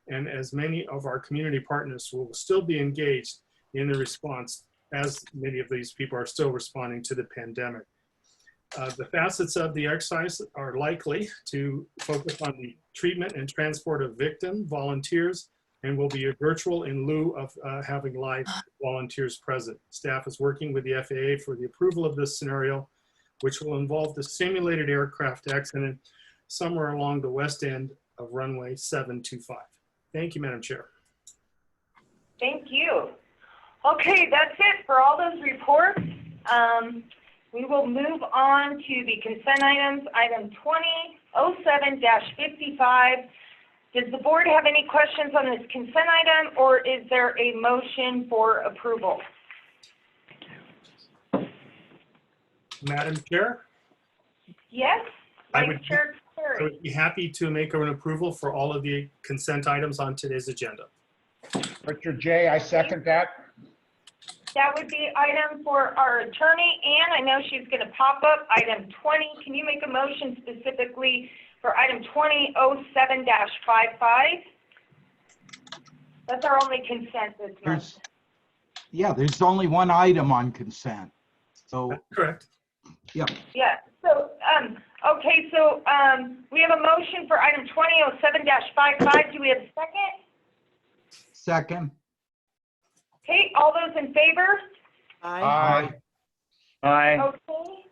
and as many of our community partners will still be engaged in the response, as many of these people are still responding to the pandemic. The facets of the exercise are likely to focus on the treatment and transport of victim volunteers, and will be virtual in lieu of having live volunteers present. Staff is working with the FAA for the approval of this scenario, which will involve the simulated aircraft accident somewhere along the west end of runway 725. Thank you, Madam Chair. Thank you. Okay, that's it for all those reports. We will move on to the consent items. Item 2007-55. Does the board have any questions on this consent item, or is there a motion for approval? Madam Chair? Yes, I Vice Chair Terry. would be happy to make an approval for all of the consent items on today's agenda. Richard J., I second that. That would be item for our attorney, Ann. I know she's going to pop up. Item 20, can you make a motion specifically for item 2007-55? That's our only consent this month. There's only one item on consent. So, Correct. yeah. Yeah, so, okay, so we have a motion for item 2007-55. Do we have a second? Second. Okay, all those in favor? Aye. Aye. Okay.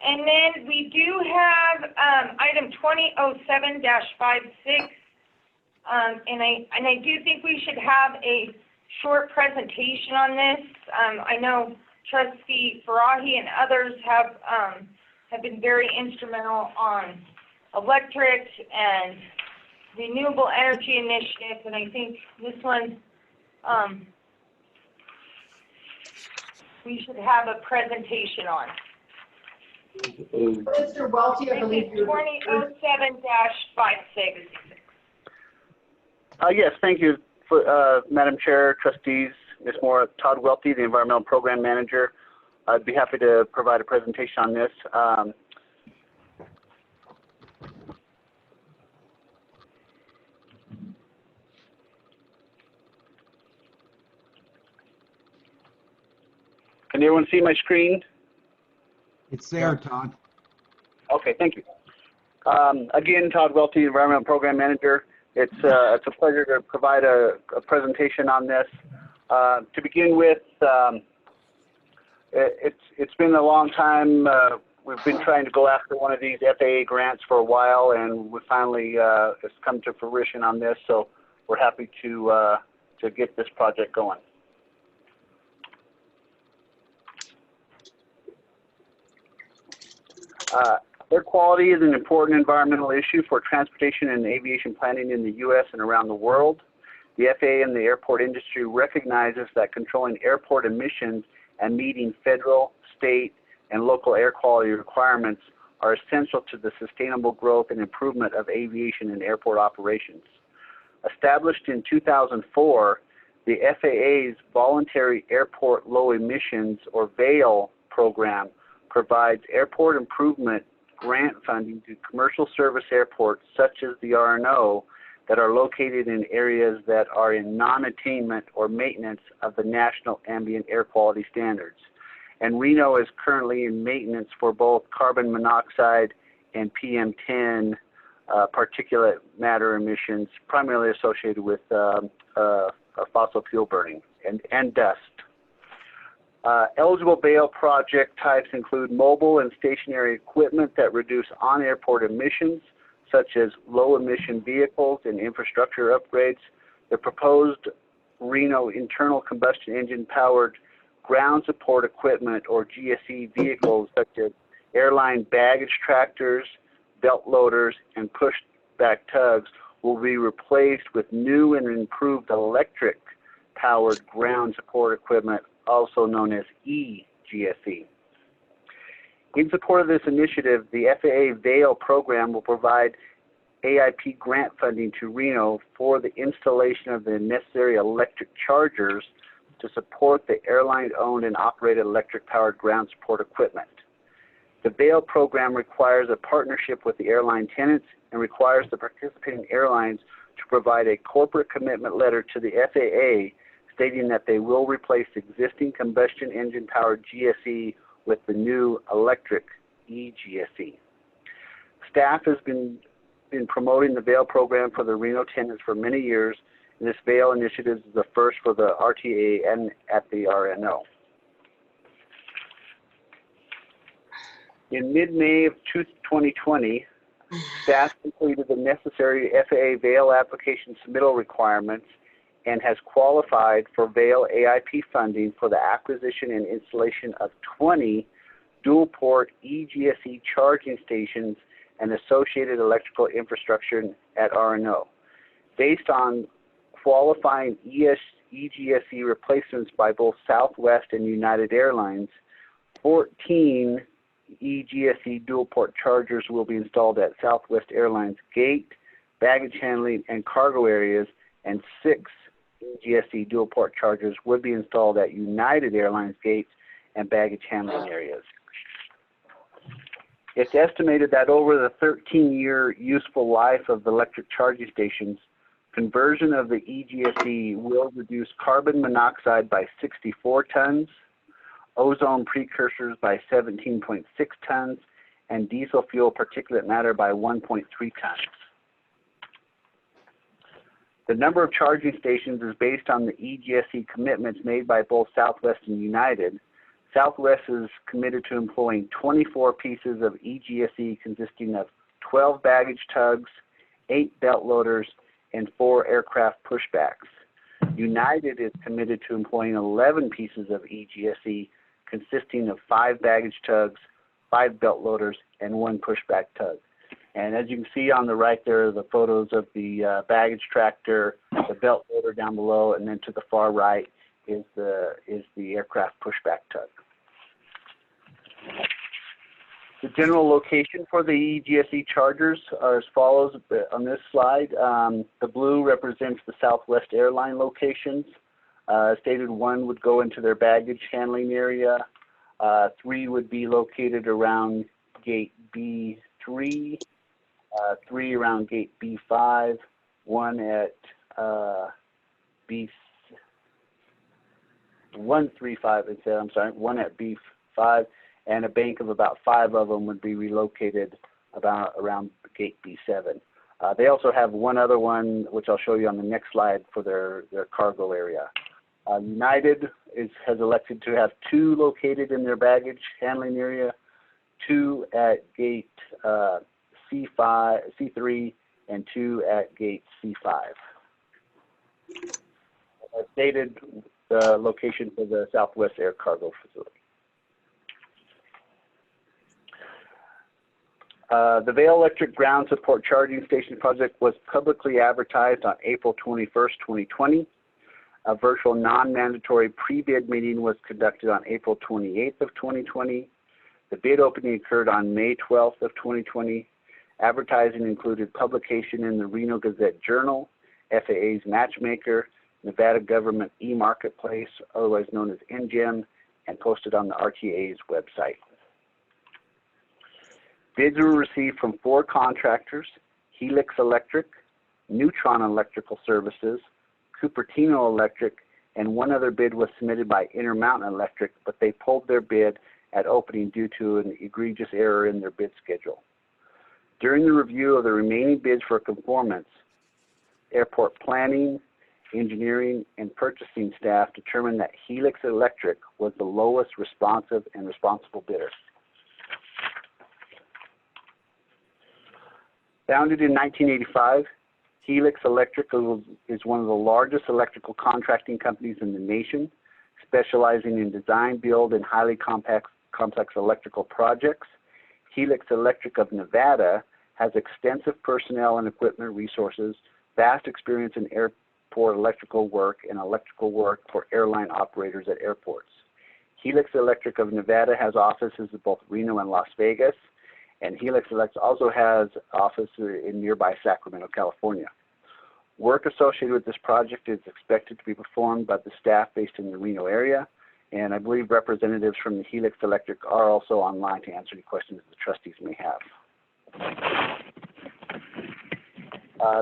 And then we do have item 2007-56. And I do think we should have a short presentation on this. I know Trustee Farahi and others have been very instrumental on electric and renewable energy initiatives, and I think this one we should have a presentation on. Mr. Welty, I believe you're. 2007-56. Yes, thank you, Madam Chair, trustees, Ms. Moore, Todd Welty, the Environmental Program Manager. I'd be happy to provide a presentation on this. Can everyone see my screen? It's there, Todd. Okay, thank you. Again, Todd Welty, Environmental Program Manager. It's a pleasure to provide a presentation on this. To begin with, it's been a long time. We've been trying to go after one of these FAA grants for a while, and we finally it's come to fruition on this. So we're happy to get this project going. Air quality is an important environmental issue for transportation and aviation planning in the U.S. and around the world. The FAA and the airport industry recognizes that controlling airport emissions and meeting federal, state, and local air quality requirements are essential to the sustainable growth and improvement of aviation and airport operations. Established in 2004, the FAA's Voluntary Airport Low Emissions, or VALE program, provides airport improvement grant funding to commercial service airports such as the RNO that are located in areas that are in non-attainment or maintenance of the National Ambient Air Quality Standards. And Reno is currently in maintenance for both carbon monoxide and PM10 particulate matter emissions, primarily associated with fossil fuel burning and dust. Eligible VALE project types include mobile and stationary equipment that reduce on-airport emissions, such as low-emission vehicles and infrastructure upgrades. The proposed Reno internal combustion engine-powered ground support equipment, or GSE vehicles, such as airline baggage tractors, belt loaders, and pushback tugs, will be replaced with new and improved electric-powered ground support equipment, also known as eGSE. In support of this initiative, the FAA VALE program will provide AIP grant funding to Reno for the installation of the necessary electric chargers to support the airline-owned and operated electric-powered ground support equipment. The VALE program requires a partnership with the airline tenants and requires the participating airlines to provide a corporate commitment letter to the FAA stating that they will replace existing combustion engine-powered GSE with the new electric eGSE. Staff has been promoting the VALE program for the Reno tenants for many years, and this VALE initiative is the first for the RTA and at the RNO. In mid-May of 2020, staff completed the necessary FAA VALE application submittal requirements and has qualified for VALE AIP funding for the acquisition and installation of 20 dual-port eGSE charging stations and associated electrical infrastructure at RNO. Based on qualifying eGSE replacements by both Southwest and United Airlines, 14 eGSE dual-port chargers will be installed at Southwest Airlines gate, baggage handling, and cargo areas, and 6 eGSE dual-port chargers would be installed at United Airlines gates and baggage handling areas. It's estimated that over the 13-year useful life of the electric charging stations, conversion of the eGSE will reduce carbon monoxide by 64 tons, ozone precursors by 17.6 tons, and diesel fuel particulate matter by 1.3 tons. The number of charging stations is based on the eGSE commitments made by both Southwest and United. Southwest is committed to employing 24 pieces of eGSE consisting of 12 baggage tugs, 8 belt loaders, and 4 aircraft pushbacks. United is committed to employing 11 pieces of eGSE consisting of 5 baggage tugs, 5 belt loaders, and 1 pushback tug. And as you can see on the right there are the photos of the baggage tractor, the belt loader down below, and then to the far right is the aircraft pushback tug. The general location for the eGSE chargers are as follows on this slide. The blue represents the Southwest airline locations. Stated 1 would go into their baggage handling area. 3 would be located around gate B3, 3 around gate B5, 1 at B135 instead, I'm sorry, 1 at B5, and a bank of about 5 of them would be relocated around gate B7. They also have one other one, which I'll show you on the next slide, for their cargo area. United has elected to have 2 located in their baggage handling area, 2 at gate C3, and 2 at gate C5. I stated the location for the Southwest Air Cargo Facility. The Vail Electric Ground Support Charging Station project was publicly advertised on April 21st, 2020. A virtual non-mandatory pre-bid meeting was conducted on April 28th of 2020. The bid opening occurred on May 12th of 2020. Advertising included publication in the Reno Gazette Journal, FAA's Matchmaker, Nevada Government e-Marketplace, otherwise known as NGEM, and posted on the RTA's website. Bids were received from 4 contractors: Helix Electric, Neutron Electrical Services, Cupertino Electric, and one other bid was submitted by Intermountain Electric, but they pulled their bid at opening due to an egregious error in their bid schedule. During the review of the remaining bids for conformance, airport planning, engineering, and purchasing staff determined that Helix Electric was the lowest responsive and responsible bidder. Founded in 1985, Helix Electric is one of the largest electrical contracting companies in the nation, specializing in design, build, and highly complex electrical projects. Helix Electric of Nevada has extensive personnel and equipment resources, vast experience in airport electrical work, and electrical work for airline operators at airports. Helix Electric of Nevada has offices in both Reno and Las Vegas, and Helix Electric also has offices in nearby Sacramento, California. Work associated with this project is expected to be performed by the staff based in the Reno area, and I believe representatives from the Helix Electric are also online to answer any questions the trustees may have.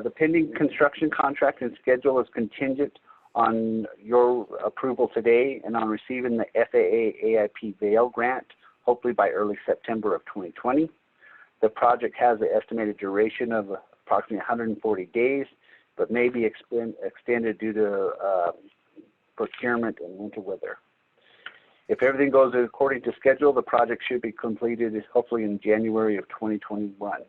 The pending construction contract and schedule is contingent on your approval today and on receiving the FAA AIP Vail grant, hopefully by early September of 2020. The project has an estimated duration of approximately 140 days, but may be extended due to procurement and winter weather. If everything goes according to schedule, the project should be completed hopefully in January of 2021.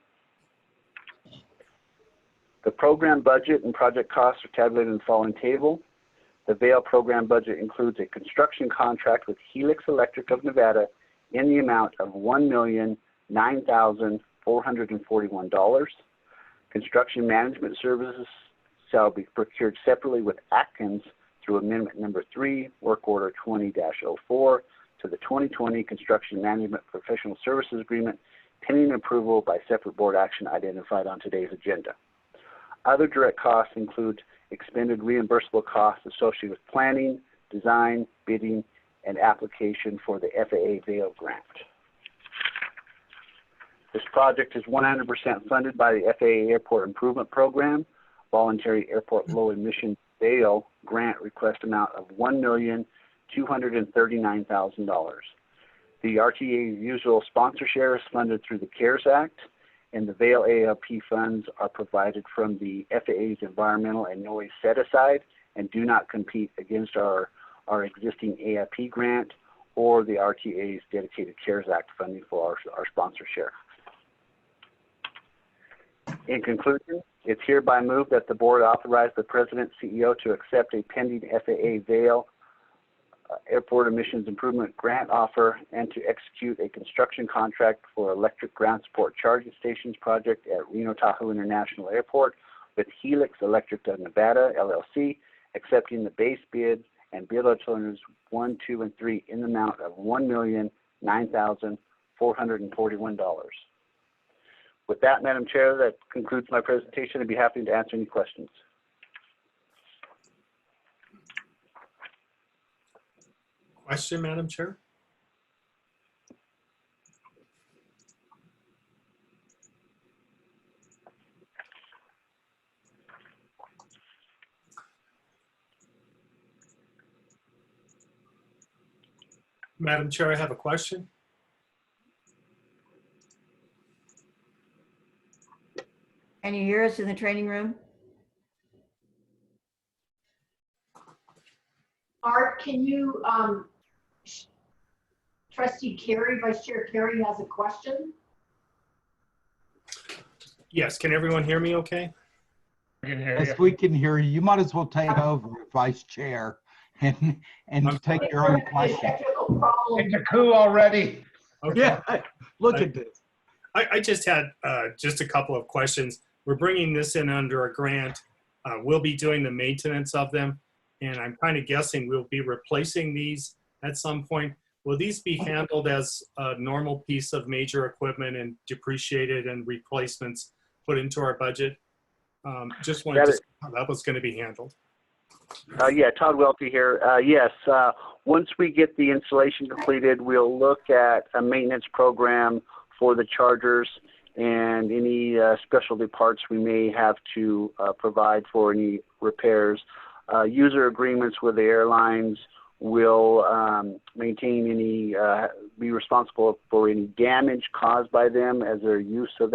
The program budget and project costs are tabulated in the following table. The Vail program budget includes a construction contract with Helix Electric of Nevada in the amount of $1,009,441. Construction management services shall be procured separately with Atkins through Amendment Number 3, Work Order 20-04 to the 2020 Construction Management Professional Services Agreement, pending approval by separate board action identified on today's agenda. Other direct costs include expended reimbursable costs associated with planning, design, bidding, and application for the FAA Vail grant. This project is 100% funded by the FAA Airport Improvement Program, Voluntary Airport Low Emission Vail grant request amount of $1,239,000. The RTA's usual sponsor share is funded through the CARES Act, and the Vail ALP funds are provided from the FAA's environmental and noise set aside and do not compete against our existing AIP grant or the RTA's dedicated CARES Act funding for our sponsor share. In conclusion, it's hereby moved that the board authorize the President CEO to accept a pending FAA Vail Airport Emissions Improvement Grant offer and to execute a construction contract for electric ground support charging stations project at Reno Tahoe International Airport with Helix Electric of Nevada, LLC, accepting the base bid and bid alternatives 1, 2, and 3 in the amount of $1,009,441. With that, Madam Chair, that concludes my presentation. I'd be happy to answer any questions. Question, Madam Chair? Madam Chair, I have a question. Can you hear us in the training room? Art, can you, Trustee Carey, Vice Chair Carey has a question. Yes, can everyone hear me okay? We can hear Yes, you. we can hear you. You might as well take over, Vice Chair, and take your own question. Technical problem. It's a coup already. Okay. Yeah, look at this. I just had just a couple of questions. We're bringing this in under a grant. We'll be doing the maintenance of them, and I'm kind of guessing we'll be replacing these at some point. Will these be handled as a normal piece of major equipment and depreciated and replacements put into our budget? Just wanted to see how that was going to be handled. Yeah, Todd Welty here. Yes, once we get the installation completed, we'll look at a maintenance program for the chargers and any specialty parts we may have to provide for any repairs. User agreements with the airlines will maintain any, be responsible for any damage caused by them as their use of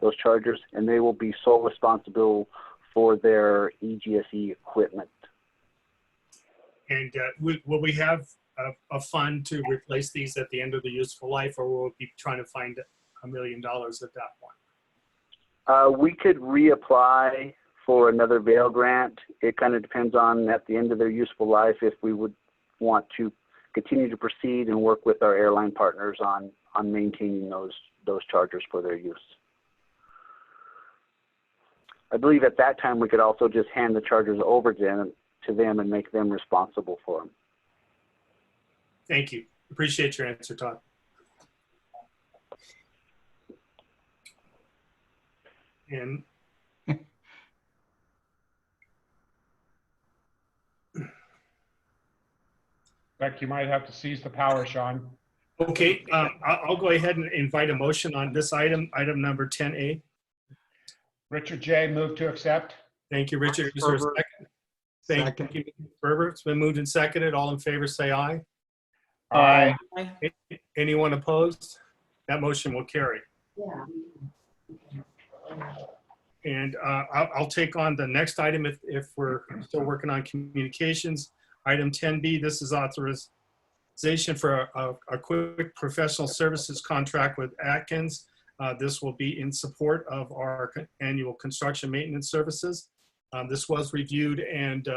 those chargers, and they will be sole responsible for their EGSE equipment. And will we have a fund to replace these at the end of the useful life, or will we be trying to find $1 million at that point? We could reapply for another Vail grant. It kind of depends on at the end of their useful life if we would want to continue to proceed and work with our airline partners on maintaining those chargers for their use. I believe at that time we could also just hand the chargers over to them and make them responsible for them. Thank you. Appreciate your answer, Todd. And Beck, you might have to seize the power, Sean. okay, I'll go ahead and invite a motion on this item number 10A. Richard J. move to accept. Thank you, Richard. Is there a Ferber. second? Thank Second. you, Berber. It's been moved and seconded. All in favor, say aye. Aye. Anyone opposed? That motion will carry. Yeah. And I'll take on the next item if we're still working on communications. Item 10B, this is authorization for a quick professional services contract with Atkins. This will be in support of our annual construction maintenance services. This was reviewed and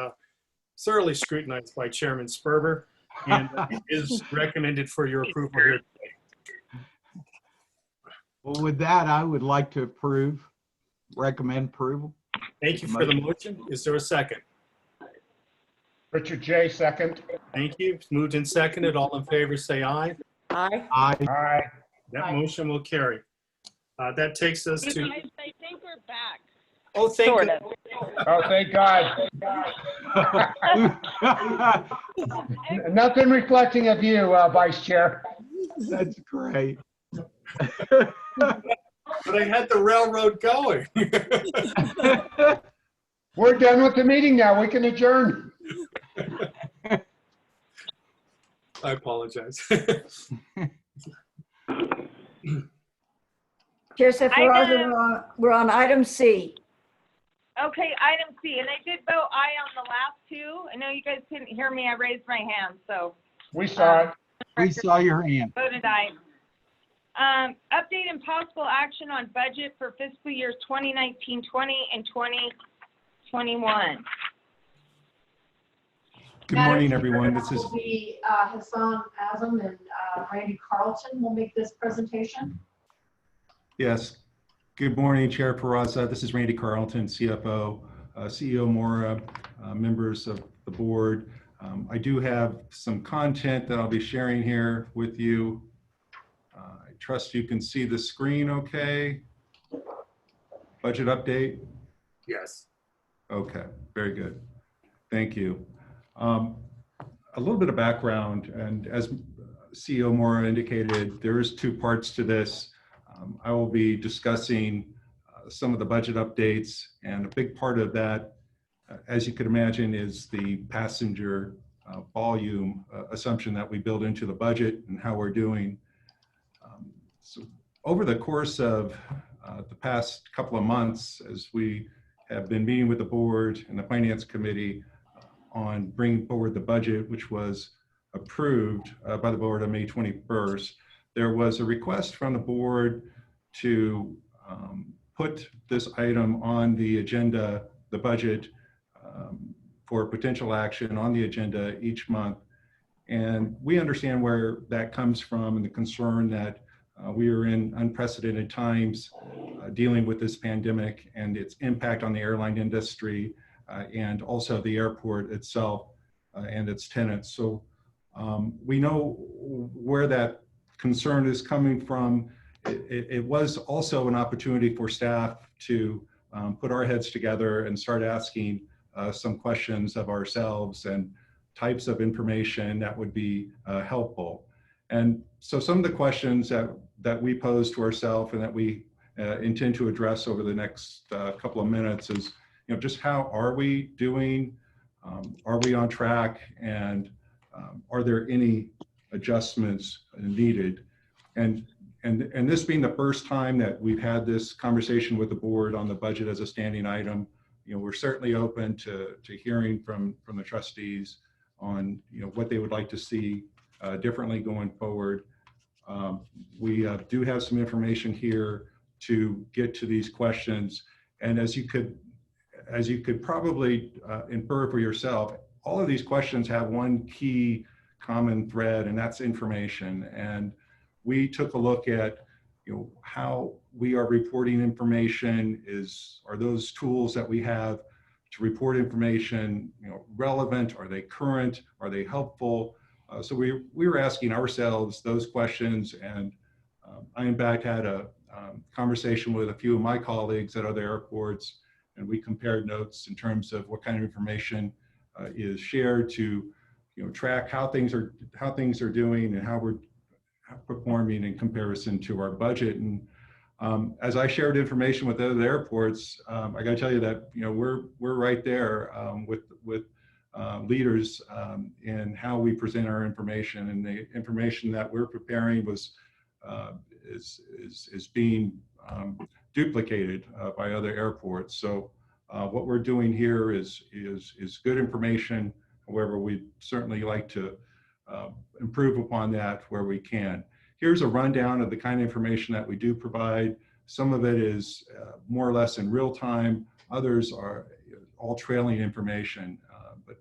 thoroughly scrutinized by Chairman Sperber, and is recommended for your approval here today. Well, with that, I would like to recommend approval. Thank you for the motion. Is there a second? Richard J. second. Thank you. It's moved and seconded. All in favor, say aye. Aye. Aye. Aye. That motion will carry. That takes us to. I think we're back. Oh, thank Sort you. of. Oh, thank God. Nothing reflecting of you, Vice Chair. That's great. But I had the railroad going. We're done with the meeting now. We can adjourn. I apologize. Chair Sefaraza, we're on item C. Okay, item C, and I did vote aye on the last two. I know you guys couldn't hear me, I raised my hand, so. We saw it. We saw your hand. Voted aye. Update and possible action on budget for fiscal years 2019-20 and 2021. Good morning, everyone. This is Will be Hassan Azam and Randy Carlton will make this presentation. Yes. Good morning, Chair Peraza. This is Randy Carlton, CFO, CEO Mora, members of the board. I do have some content that I'll be sharing here with you. I trust you can see the screen okay. Budget update? Yes. Okay, very good. Thank you. a little bit of background, and as CEO Mora indicated, there is two parts to this. I will be discussing some of the budget updates, and a big part of that, as you could imagine, is the passenger volume assumption that we build into the budget and how we're doing. So over the course of the past couple of months, as we have been meeting with the board and the finance committee on bringing forward the budget, which was approved by the board on May 21st, there was a request from the board to put this item on the agenda, the budget, for potential action on the agenda each month. And we understand where that comes from and the concern that we are in unprecedented times dealing with this pandemic and its impact on the airline industry and also the airport itself and its tenants. So we know where that concern is coming from. It was also an opportunity for staff to put our heads together and start asking some questions of ourselves and types of information that would be helpful. And so some of the questions that we pose to ourselves and that we intend to address over the next couple of minutes is, just how are we doing? Are we on track? And are there any adjustments needed? And this being the first time that we've had this conversation with the board on the budget as a standing item, we're certainly open to hearing from the trustees on what they would like to see differently going forward. We do have some information here to get to these questions, and as you could probably infer for yourself, all of these questions have one key common thread, and that's information. And we took a look at how we are reporting information. Are those tools that we have to report information relevant? Are they current? Are they helpful? So we were asking ourselves those questions, and I in fact had a conversation with a few of my colleagues at other airports, and we compared notes in terms of what kind of information is shared to track how things are doing and how we're performing in comparison to our budget. And as I shared information with other airports, I got to tell you that we're right there with leaders in how we present our information, and the information that we're preparing is being duplicated by other airports. So what we're doing here is good information. However, we'd certainly like to improve upon that where we can. Here's a rundown of the kind of information that we do provide. Some of it is more or less in real time. Others are all trailing information. But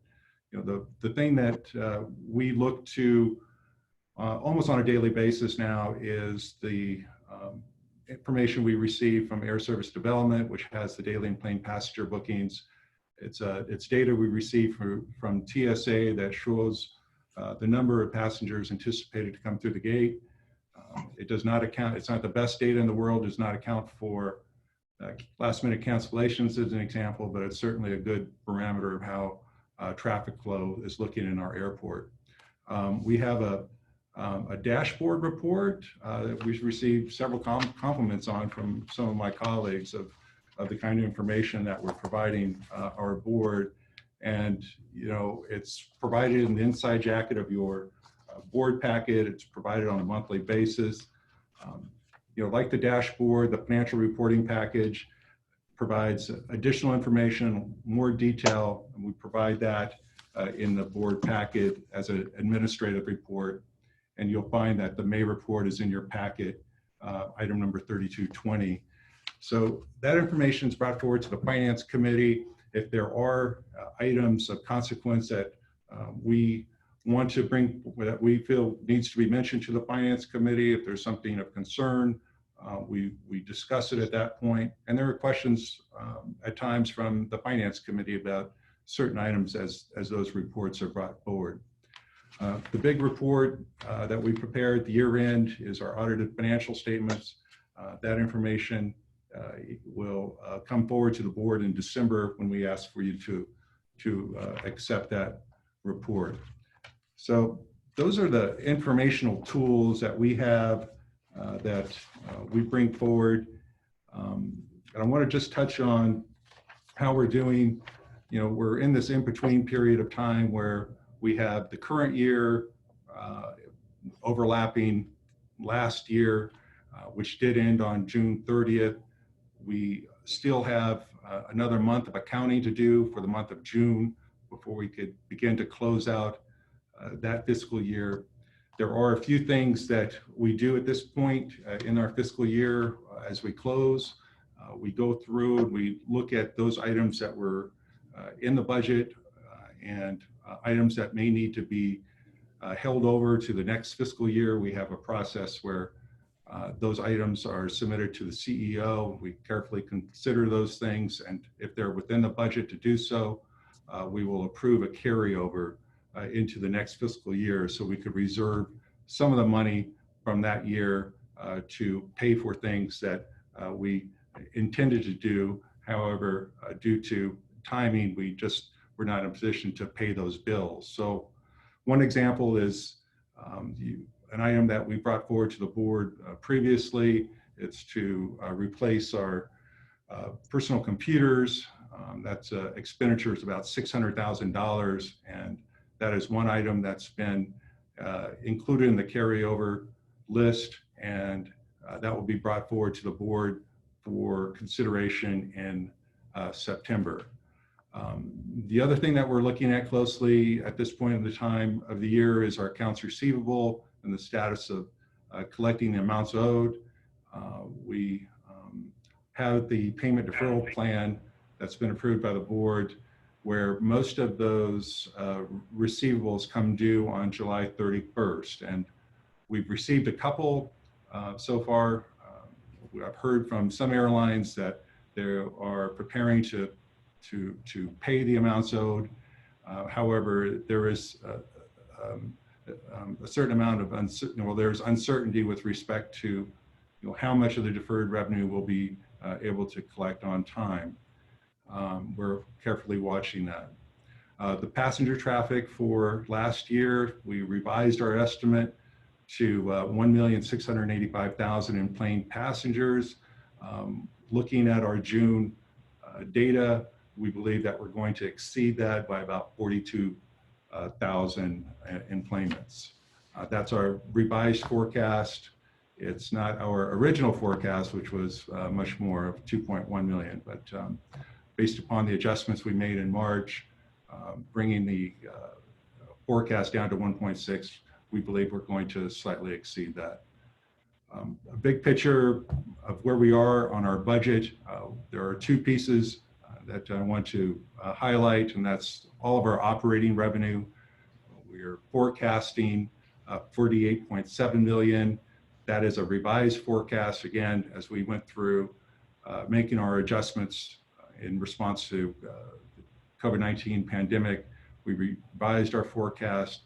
the thing that we look to almost on a daily basis now is the information we receive from Air Service Development, which has the daily and plane passenger bookings. It's data we receive from TSA that shows the number of passengers anticipated to come through the gate. It does not account, it's not the best data in the world, does not account for last minute cancellations as an example, but it's certainly a good parameter of how traffic flow is looking in our airport. We have a dashboard report that we've received several compliments on from some of my colleagues of the kind of information that we're providing our board. And it's provided in the inside jacket of your board packet. It's provided on a monthly basis. Like the dashboard, the financial reporting package provides additional information, more detail, and we provide that in the board packet as an administrative report. And you'll find that the May report is in your packet, item number 3220. So that information is brought forward to the Finance Committee. If there are items of consequence that we want to bring, that we feel needs to be mentioned to the Finance Committee, if there's something of concern, we discuss it at that point. And there are questions at times from the Finance Committee about certain items as those reports are brought forward. The big report that we prepared at the year end is our audited financial statements. That information will come forward to the board in December when we ask for you to accept that report. So those are the informational tools that we have that we bring forward. And I want to just touch on how we're doing. You know, we're in this in-between period of time where we have the current year overlapping last year, which did end on June 30th. We still have another month of accounting to do for the month of June before we could begin to close out that fiscal year. There are a few things that we do at this point in our fiscal year as we close. We go through and we look at those items that were in the budget and items that may need to be held over to the next fiscal year. We have a process where those items are submitted to the CEO. We carefully consider those things, and if they're within the budget to do so, we will approve a carryover into the next fiscal year so we could reserve some of the money from that year to pay for things that we intended to do. However, due to timing, we're not in a position to pay those bills. So one example is an item that we brought forward to the board previously. It's to replace our personal computers. That's expenditures about $600,000, and that is one item that's been included in the carryover list, and that will be brought forward to the board for consideration in September. The other thing that we're looking at closely at this point in the time of the year is our accounts receivable and the status of collecting the amounts owed. We have the payment deferral plan that's been approved by the board, where most of those receivables come due on July 31st. And we've received a couple so far. I've heard from some airlines that they are preparing to pay the amounts owed. However, there is a certain amount of there's uncertainty with respect to how much of the deferred revenue will be able to collect on time. We're carefully watching that. The passenger traffic for last year, we revised our estimate to 1,685,000 in plane passengers. Looking at our June data, we believe that we're going to exceed that by about 42,000 enplanements. That's our revised forecast. It's not our original forecast, which was much more of 2.1 million, but based upon the adjustments we made in March, bringing the forecast down to 1.6, we believe we're going to slightly exceed that. A big picture of where we are on our budget, there are two pieces that I want to highlight, and that's all of our operating revenue. We are forecasting 48.7 million. That is a revised forecast. Again, as we went through making our adjustments in response to the COVID-19 pandemic, we revised our forecast.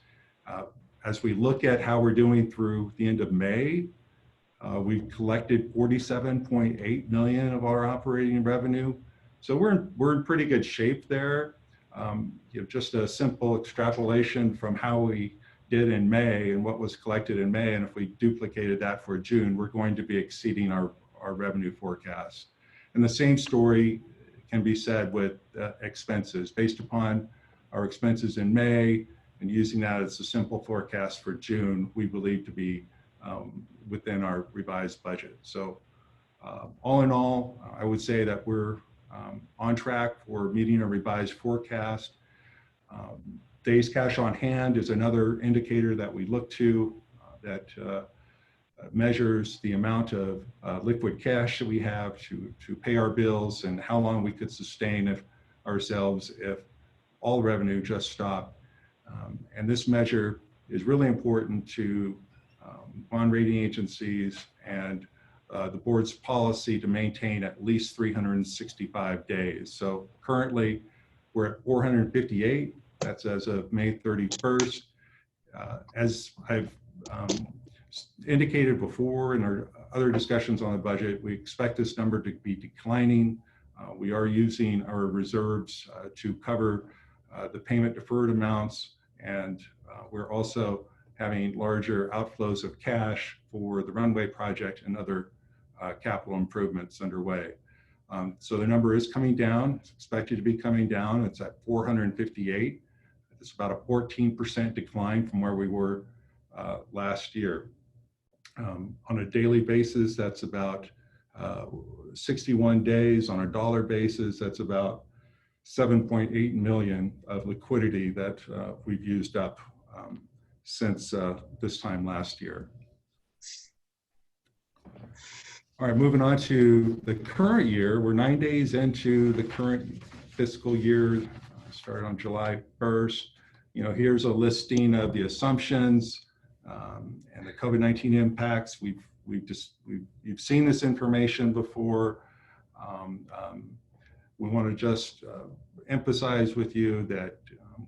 As we look at how we're doing through the end of May, we've collected 47.8 million of our operating revenue. So we're in pretty good shape there. Just a simple extrapolation from how we did in May and what was collected in May, and if we duplicated that for June, we're going to be exceeding our revenue forecast. And the same story can be said with expenses. Based upon our expenses in May and using that as a simple forecast for June, we believe to be within our revised budget. So all in all, I would say that we're on track for meeting a revised forecast. Days cash on hand is another indicator that we look to that measures the amount of liquid cash that we have to pay our bills and how long we could sustain ourselves if all revenue just stopped. And this measure is really important to bond rating agencies and the board's policy to maintain at least 365 days. So currently we're at 458. That's as of May 31st. As I've indicated before in our other discussions on the budget, we expect this number to be declining. We are using our reserves to cover the payment deferred amounts And we're also having larger outflows of cash for the runway project and other capital improvements underway. So the number is coming down. It's expected to be coming down. It's at 458. It's about a 14% decline from where we were last year. On a daily basis, that's about 61 days. On a dollar basis, that's about 7.8 million of liquidity that we've used up since this time last year. All right, moving on to the current year. We're 9 days into the current fiscal year, started on July 1st. You know, here's a listing of the assumptions and the COVID-19 impacts. You've seen this information before. We want to just emphasize with you that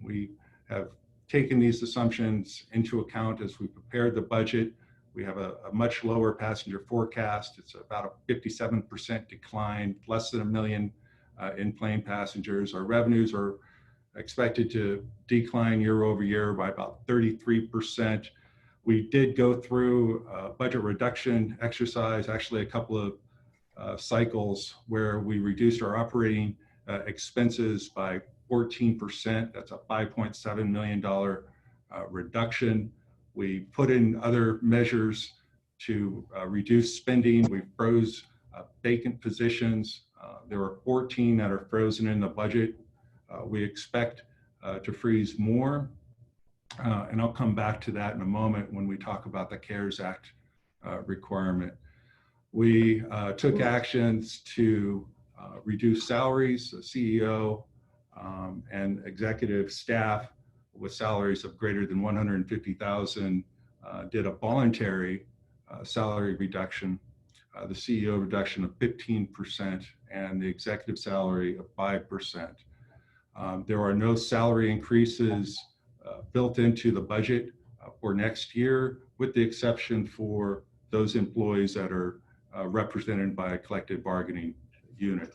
we have taken these assumptions into account as we prepared the budget. We have a much lower passenger forecast. It's about a 57% decline, less than 1 million in-plane passengers. Our revenues are expected to decline year over year by about 33%. We did go through a budget reduction exercise, actually a couple of cycles where we reduced our operating expenses by 14%. That's a $5.7 million reduction. We put in other measures to reduce spending. We froze vacant positions. There are 14 that are frozen in the budget. We expect to freeze more. And I'll come back to that in a moment when we talk about the CARES Act requirement. We took actions to reduce salaries. The CEO and executive staff with salaries of greater than $150,000 did a voluntary salary reduction. The CEO reduction of 15% and the executive salary of 5%. There are no salary increases built into the budget for next year, with the exception for those employees that are represented by a collective bargaining unit.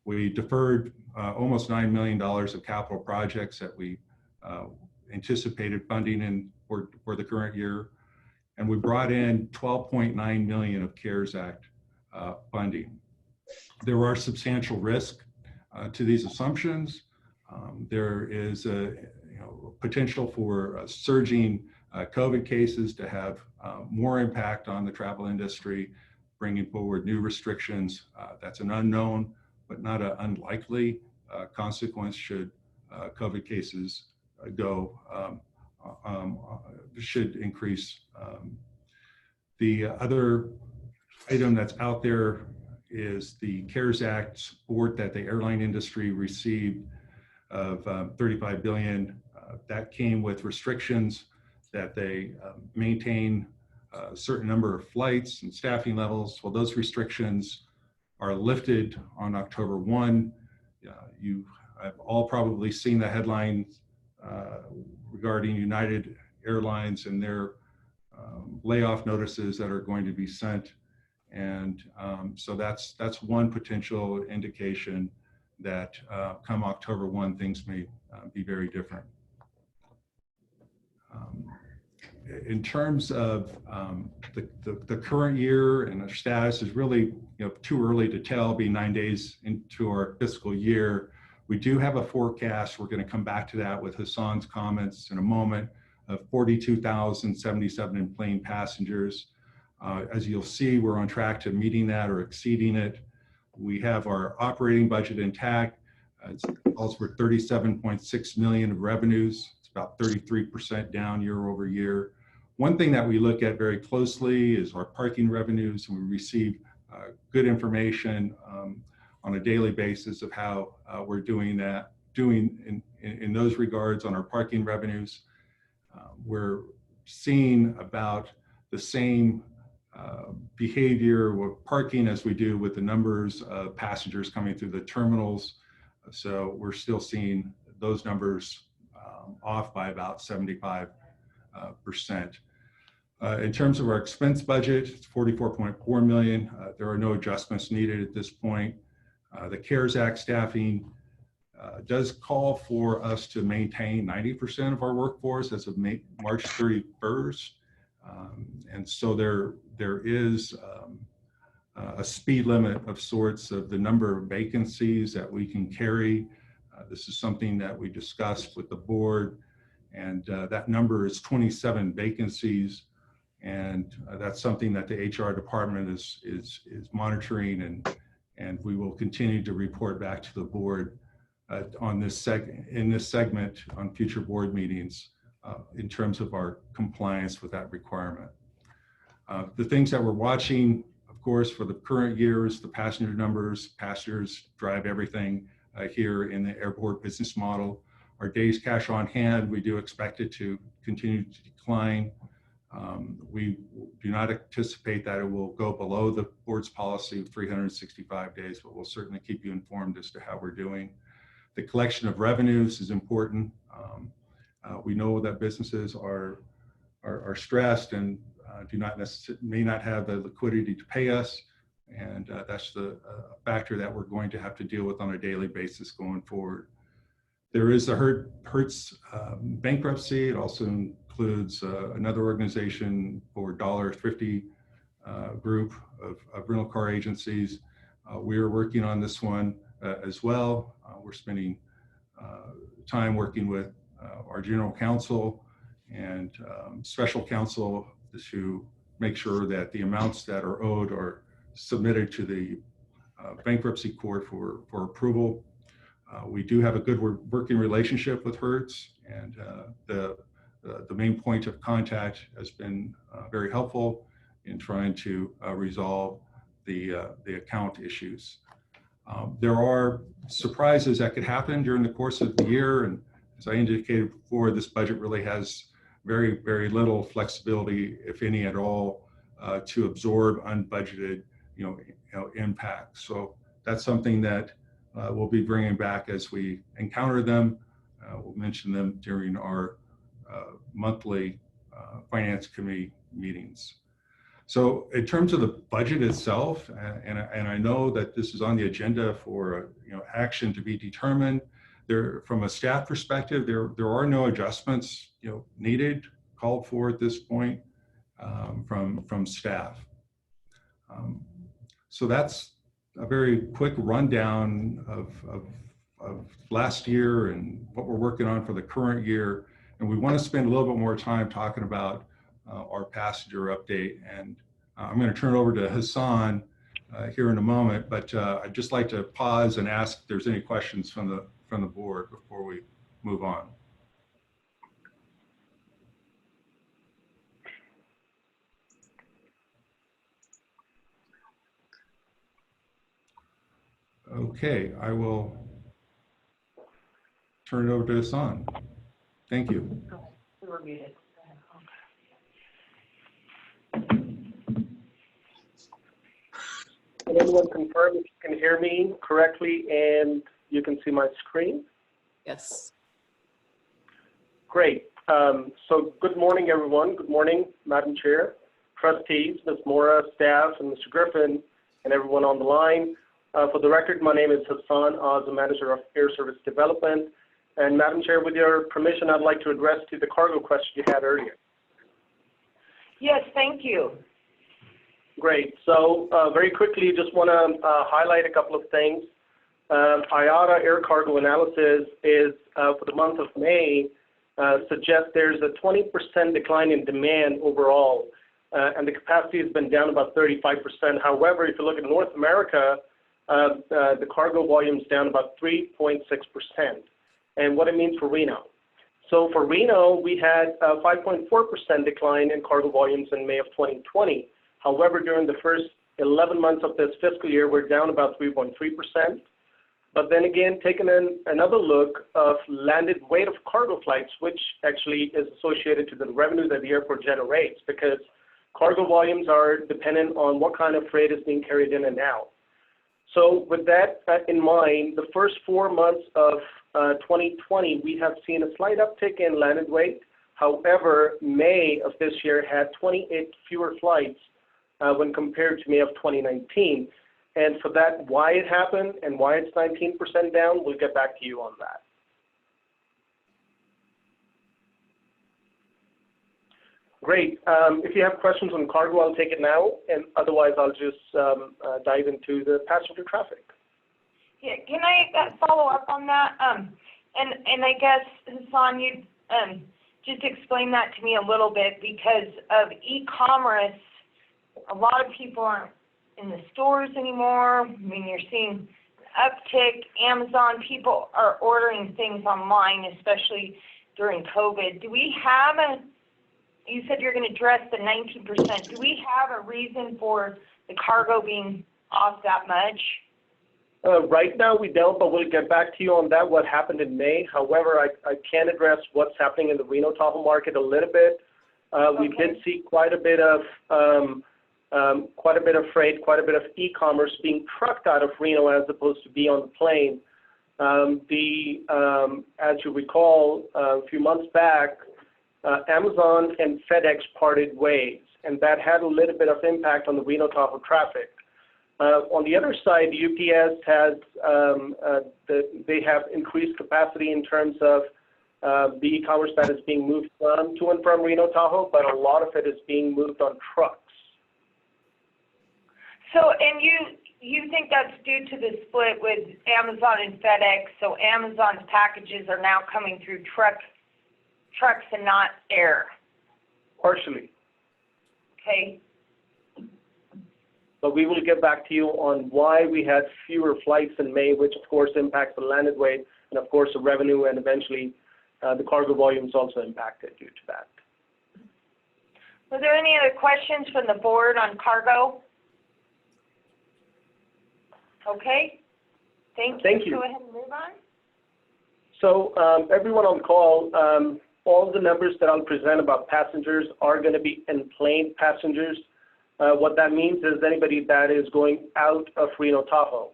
We deferred almost $9 million of capital projects that we anticipated funding in for the current year. And we brought in $12.9 million of CARES Act funding. There are substantial risks to these assumptions. There is a potential for surging COVID cases to have more impact on the travel industry, bringing forward new restrictions. That's an unknown, but not an unlikely consequence should COVID cases should increase. The other item that's out there is the CARES Act support that the airline industry received of $35 billion. That came with restrictions that they maintain a certain number of flights and staffing levels. Well, those restrictions are lifted on October 1. You have all probably seen the headlines regarding United Airlines and their layoff notices that are going to be sent. And so that's one potential indication that come October 1, things may be very different. In terms of the current year and our status is really too early to tell, being 9 days into our fiscal year. We do have a forecast. We're going to come back to that with Hassan's comments in a moment, of 42,077 in-plane passengers. As you'll see, we're on track to meeting that or exceeding it. We have our operating budget intact. It calls for 37.6 million of revenues. It's about 33% down year over year. One thing that we look at very closely is our parking revenues, and we receive good information on a daily basis of how we're doing in those regards on our parking revenues. We're seeing about the same behavior with parking as we do with the numbers of passengers coming through the terminals. So we're still seeing those numbers off by about 75%. In terms of our expense budget, it's 44.4 million. There are no adjustments needed at this point. The CARES Act staffing does call for us to maintain 90% of our workforce as of March 31st. And so there is a speed limit of sorts of the number of vacancies that we can carry. This is something that we discussed with the board, and that number is 27 vacancies. And that's something that the HR department is monitoring, and we will continue to report back to the board on in this segment on future board meetings in terms of our compliance with that requirement. The things that we're watching, of course, for the current year is the passenger numbers. Passengers drive everything here in the airport business model. Our days cash on hand, we do expect it to continue to decline. We do not anticipate that it will go below the board's policy of 365 days, but we'll certainly keep you informed as to how we're doing. The collection of revenues is important. We know that businesses are stressed and may not have the liquidity to pay us, and that's the factor that we're going to have to deal with on a daily basis going forward. There is the Hertz bankruptcy. It also includes another organization for Dollar Thrifty group of rental car agencies. We are working on this one as well. We're spending time working with our general counsel and special counsel to make sure that the amounts that are owed are submitted to the bankruptcy court for approval. We do have a good working relationship with Hertz, and the main point of contact has been very helpful in trying to resolve the account issues. There are surprises that could happen during the course of the year, and as I indicated before, this budget really has very, very little flexibility, if any at all, to absorb unbudgeted, impacts. So that's something that we'll be bringing back as we encounter them. We'll mention them during our monthly finance committee meetings. So in terms of the budget itself, and I know that this is on the agenda for action to be determined. From a staff perspective, there are no adjustments needed, called for at this point from staff. So that's a very quick rundown of last year and what we're working on for the current year. And we want to spend a little bit more time talking about our passenger update. And I'm going to turn it over to Hassan here in a moment, but I'd just like to pause and ask if there's any questions from the board before we move on. Okay, I will turn it over to Hassan. Thank you. We were muted. Can anyone confirm if you can hear me correctly and you can see my screen? Yes. Great. So good morning, everyone. Good morning, Madam Chair, trustees, Ms. Mora, staff, and Mr. Griffin, and everyone on the line. For the record, my name is Hassan Oz, the Manager of Air Service Development. And Madam Chair, with your permission, I'd like to address to the cargo question you had earlier. Yes, thank you. Great. So very quickly, just want to highlight a couple of things. IATA air cargo analysis is for the month of May suggests there's a 20% decline in demand overall, and the capacity has been down about 35%. However, if you look at North America, the cargo volume is down about 3.6%. And what it means for Reno. So for Reno, we had a 5.4% decline in cargo volumes in May of 2020. However, during the first 11 months of this fiscal year, we're down about 3.3%. But then again, taking another look of landed weight of cargo flights, which actually is associated to the revenue that the airport generates, because cargo volumes are dependent on what kind of freight is being carried in and out. So with that in mind, the first 4 months of 2020, we have seen a slight uptick in landed weight. However, May of this year had 28 fewer flights when compared to May of 2019. And for that, why it happened and why it's 19% down, we'll get back to you on that. Great. If you have questions on cargo, I'll take it now, and otherwise I'll just dive into the passenger traffic. Yeah, can I follow up on that? And I guess, Hassan, you just explain that to me a little bit, because of e-commerce, a lot of people aren't in the stores anymore. I mean, you're seeing uptick. Amazon, people are ordering things online, especially during COVID. Do we have you said you're going to address the 19%. Do we have a reason for the cargo being off that much? Right now we don't, but we'll get back to you on that, what happened in May. However, I can address what's happening in the Reno Tahoe market a little bit. We did see quite a bit of freight, quite a bit of e-commerce being trucked out of Reno as opposed to be on the plane. As you recall, a few months back, Amazon and FedEx parted ways, and that had a little bit of impact on the Reno Tahoe traffic. On the other side, UPS has they have increased capacity in terms of the e-commerce that is being moved to and from Reno Tahoe, but a lot of it is being moved on trucks. So, and you think that's due to the split with Amazon and FedEx? So Amazon's packages are now coming through trucks and not air. Partially. Okay. But we will get back to you on why we had fewer flights in May, which of course impacts the landed weight and of course the revenue, and eventually the cargo volumes also impacted due to that. Was there any other questions from the board on cargo? Okay. Thank you. Go ahead and move on. So everyone on call, all the numbers that I'll present about passengers are going to be enplaned passengers. What that means is anybody that is going out of Reno Tahoe.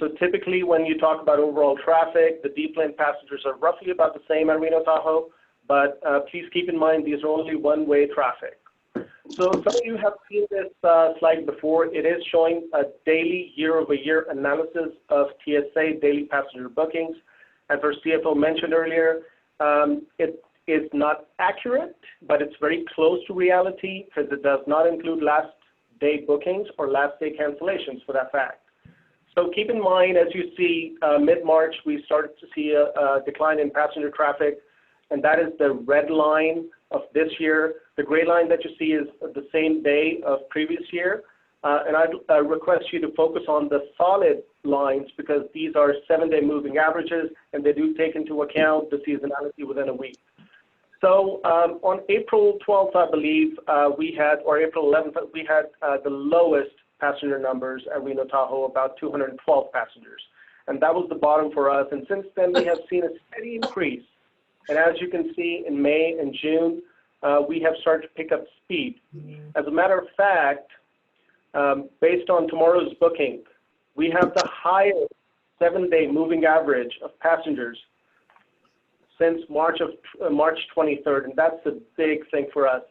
So typically when you talk about overall traffic, the deplaned passengers are roughly about the same at Reno Tahoe, but please keep in mind these are only one-way traffic. So some of you have seen this slide before. It is showing a daily year-over-year analysis of TSA daily passenger bookings. As our CFO mentioned earlier, it is not accurate, but it's very close to reality because it does not include last day bookings or last day cancellations for that fact. So keep in mind, as you see, mid-March, we started to see a decline in passenger traffic, and that is the red line of this year. The gray line that you see is the same day of previous year. And I'd request you to focus on the solid lines because these are 7-day moving averages and they do take into account the seasonality within a week. So on April 12th, I believe, or April 11th, we had the lowest passenger numbers at Reno Tahoe, about 212 passengers. And that was the bottom for us. And since then, we have seen a steady increase. And as you can see in May and June, we have started to pick up speed. As a matter of fact, based on tomorrow's booking, we have the highest 7-day moving average of passengers since March 23rd, and that's a big thing for us.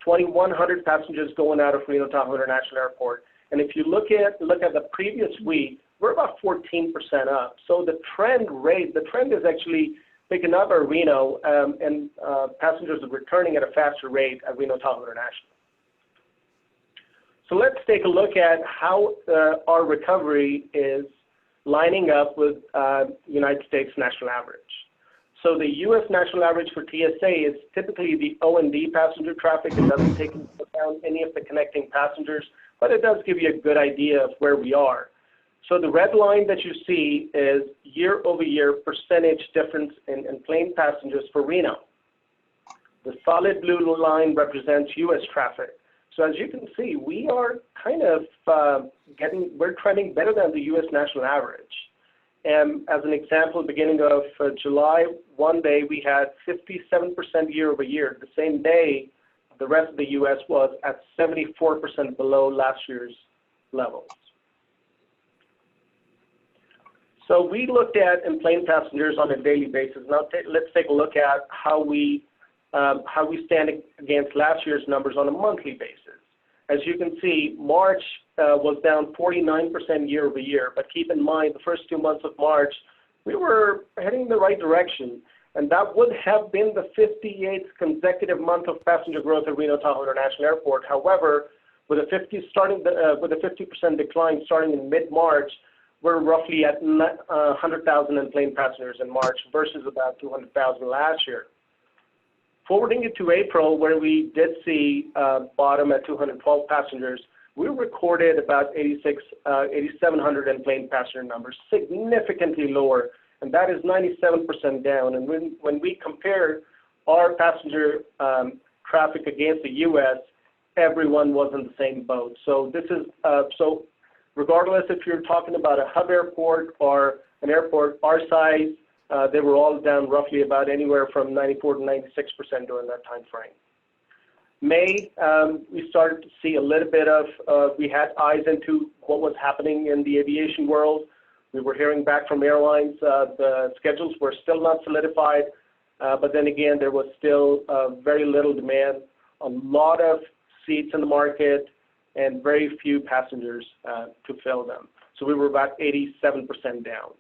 2,100 passengers going out of Reno Tahoe International Airport. And if you look at the previous week, we're about 14% up. So the trend is actually picking up at Reno, and passengers are returning at a faster rate at Reno Tahoe International. So let's take a look at how our recovery is lining up with United States national average. So the U.S. national average for TSA is typically the O&D passenger traffic. It doesn't take into account any of the connecting passengers, but it does give you a good idea of where we are. So the red line that you see is year-over-year percentage difference in plane passengers for Reno. The solid blue line represents U.S. traffic. So as you can see, we are kind of we're trending better than the U.S. national average. And as an example, beginning of July, one day we had 57% year-over-year. The same day, the rest of the U.S. was at 74% below last year's levels. So we looked at enplaned passengers on a daily basis. Now let's take a look at how we stand against last year's numbers on a monthly basis. As you can see, March was down 49% year over year. But keep in mind, the first 2 months of March, we were heading in the right direction. And that would have been the 58th consecutive month of passenger growth at Reno Tahoe International Airport. However, with a 50% decline starting in mid-March, we're roughly at 100,000 in-plane passengers in March versus about 200,000 last year. Forwarding it to April, where we did see bottom at 212 passengers, we recorded about 8,700 in-plane passenger numbers, significantly lower, and that is 97% down. And when we compare our passenger traffic against the U.S., everyone was in the same boat. So this is regardless if you're talking about a hub airport or an airport our size, they were all down roughly about anywhere from 94 to 96% during that time frame. May, we started to see a little bit of, we had eyes into what was happening in the aviation world. We were hearing back from airlines. The schedules were still not solidified, but then again, there was still very little demand, a lot of seats in the market, and very few passengers to fill them. So we were about 87% down.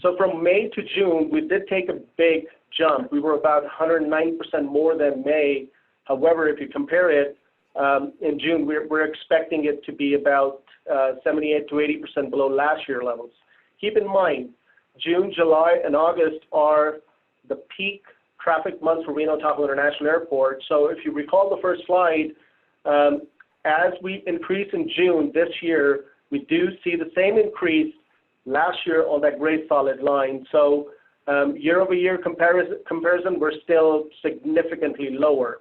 So from May to June, we did take a big jump. We were about 109% more than May. However, if you compare it, in June, we're expecting it to be about 78 to 80% below last year levels. Keep in mind, June, July, and August are the peak traffic months for Reno Tahoe International Airport. So if you recall the first slide, as we increase in June this year, we do see the same increase last year on that gray solid line. So year-over-year comparison, we're still significantly lower.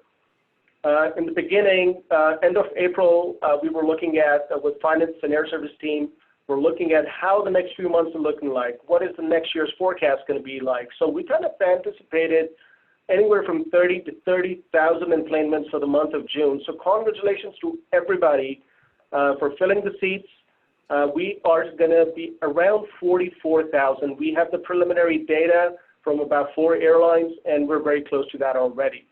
In the beginning, end of April, we were looking at, with finance and air service team, we're looking at how the next few months are looking like. What is the next year's forecast going to be like? So we kind of anticipated anywhere from 30 to 30,000 enplanements for the month of June. So congratulations to everybody for filling the seats. We are going to be around 44,000. We have the preliminary data from about 4 airlines, and we're very close to that already.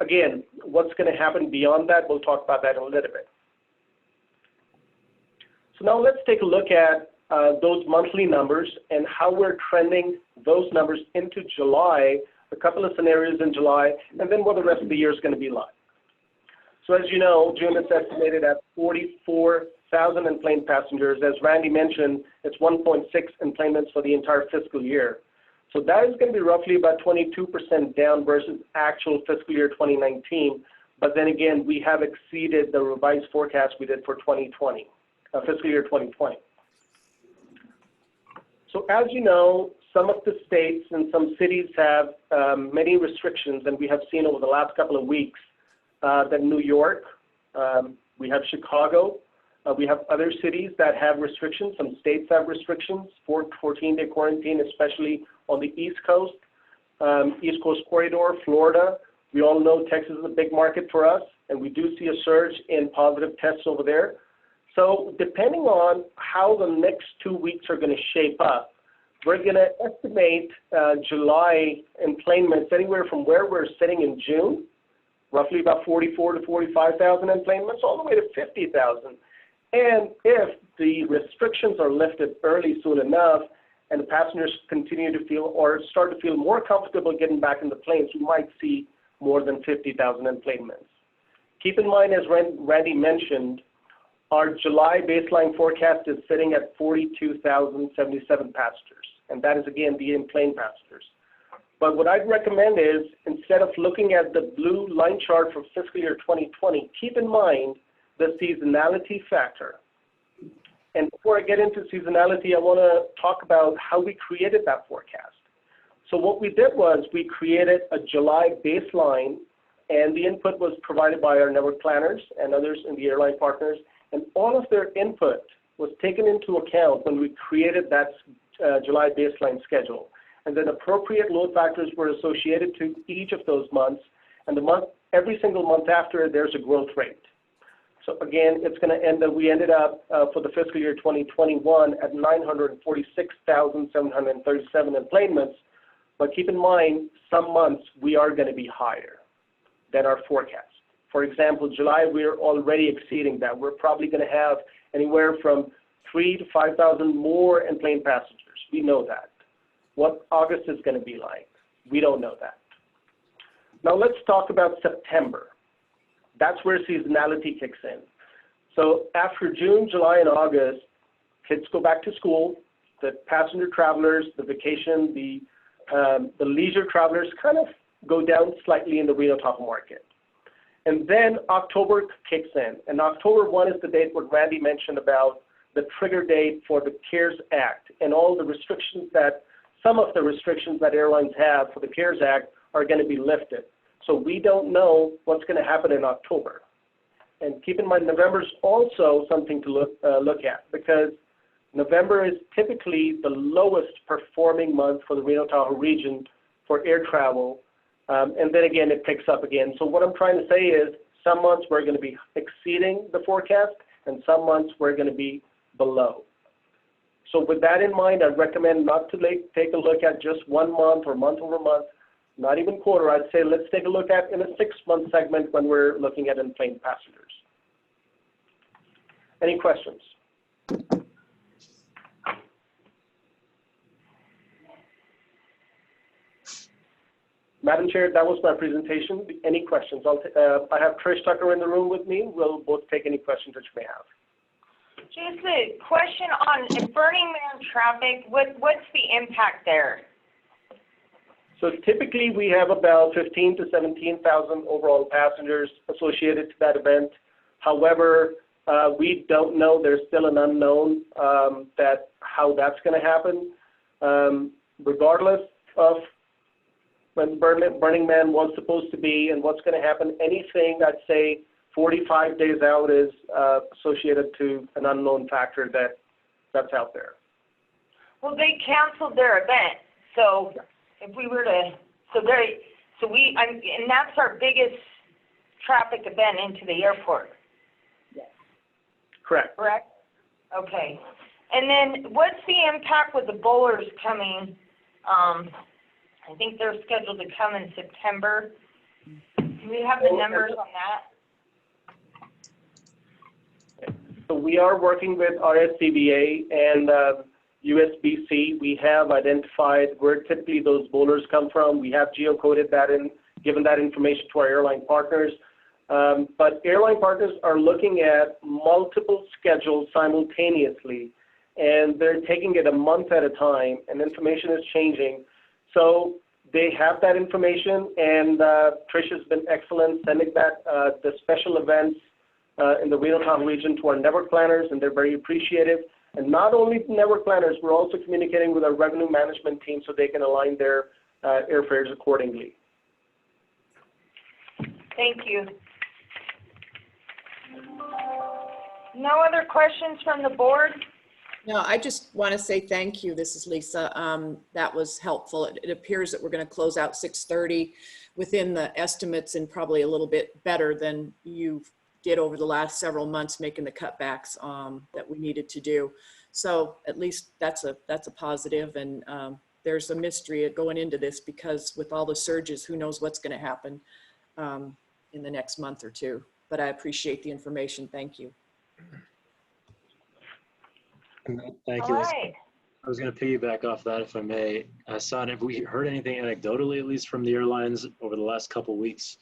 Again, what's going to happen beyond that, we'll talk about that in a little bit. So now let's take a look at those monthly numbers and how we're trending those numbers into July, a couple of scenarios in July, and then what the rest of the year is going to be like. So as you know, June is estimated at 44,000 in-plane passengers. As Randy mentioned, it's 1.6 enplanements for the entire fiscal year. So that is going to be roughly about 22% down versus actual fiscal year 2019. But then again, we have exceeded the revised forecast we did for 2020, fiscal year 2020. So as you know, some of the states and some cities have many restrictions, and we have seen over the last couple of weeks that New York, we have Chicago, we have other cities that have restrictions. Some states have restrictions for 14-day quarantine, especially on the East Coast, East Coast corridor, Florida. We all know Texas is a big market for us, and we do see a surge in positive tests over there. So depending on how the next 2 weeks are going to shape up, we're going to estimate July enplanements anywhere from where we're sitting in June, roughly about 44 to 45,000 enplanements, all the way to 50,000. And if the restrictions are lifted early soon enough, and the passengers continue to feel or start to feel more comfortable getting back in the planes, we might see more than 50,000 enplanements. Keep in mind, as Randy mentioned, our July baseline forecast is sitting at 42,077 passengers, and that is, again, the in-plane passengers. But what I'd recommend is, instead of looking at the blue line chart for fiscal year 2020, keep in mind the seasonality factor. And before I get into seasonality, I want to talk about how we created that forecast. So what we did was we created a July baseline, and the input was provided by our network planners and others in the airline partners, and all of their input was taken into account when we created that July baseline schedule. And then appropriate load factors were associated to each of those months, and every single month after, there's a growth rate. So again, it's going to end up, we ended up for the fiscal year 2021 at 946,737 enplanements. But keep in mind, some months we are going to be higher than our forecast For example, July, we're already exceeding that. We're probably going to have anywhere from 3,000 to 5,000 more enplaned passengers. We know that. What August is going to be like, we don't know that. Now let's talk about September. That's where seasonality kicks in. So after June, July, and August, kids go back to school. The passenger travelers, the vacation, the leisure travelers kind of go down slightly in the Reno Tahoe market. And then October kicks in. And October 1 is the date what Randy mentioned about the trigger date for the CARES Act and all the restrictions that, some of the restrictions that airlines have for the CARES Act are going to be lifted. So we don't know what's going to happen in October. And keep in mind, November is also something to look at, because November is typically the lowest performing month for the Reno Tahoe region for air travel. And then again, it picks up again. So what I'm trying to say is some months we're going to be exceeding the forecast and some months we're going to be below. So with that in mind, I recommend not to take a look at just 1 month or month over month, not even quarter. I'd say let's take a look at in a 6-month segment when we're looking at enplaned passengers. Any questions? Madam Chair, that was my presentation. Any questions? I have Trish Tucker in the room with me. We'll both take any questions that you may have. Just a question on Burning Man traffic. What's the impact there? So typically we have about 15 to 17,000 overall passengers associated to that event. However, we don't know. There's still an unknown how that's going to happen. Regardless of when Burning Man was supposed to be and what's going to happen, anything I'd say 45 days out is associated to an unknown factor that's out there. Well, they canceled their event, so if we were to, and that's our biggest traffic event into the airport. Correct. Correct? Okay. And then what's the impact with the bowlers coming? I think they're scheduled to come in September. Do we have the numbers on that? So we are working with RSCBA and USBC. We have identified where typically those bowlers come from. We have geocoded that and given that information to our airline partners. But airline partners are looking at multiple schedules simultaneously, and they're taking it a month at a time, and information is changing. So they have that information, and Trish has been excellent sending that the special events in the Reno Tahoe region to our network planners, and they're very appreciative. And not only network planners, we're also communicating with our revenue management team so they can align their airfares accordingly. Thank you. No other questions from the board? No, I just want to say thank you. This is Lisa. That was helpful. It appears that we're going to close out 6:30 within the estimates and probably a little bit better than you did over the last several months, making the cutbacks that we needed to do. So at least that's a positive. And there's a mystery going into this because with all the surges, who knows what's going to happen in the next month or two. But I appreciate the information. Thank you. Thank you. All right. I was going to piggyback off that, if I may. Hassan, have we heard anything anecdotally, at least from the airlines over the last couple of weeks?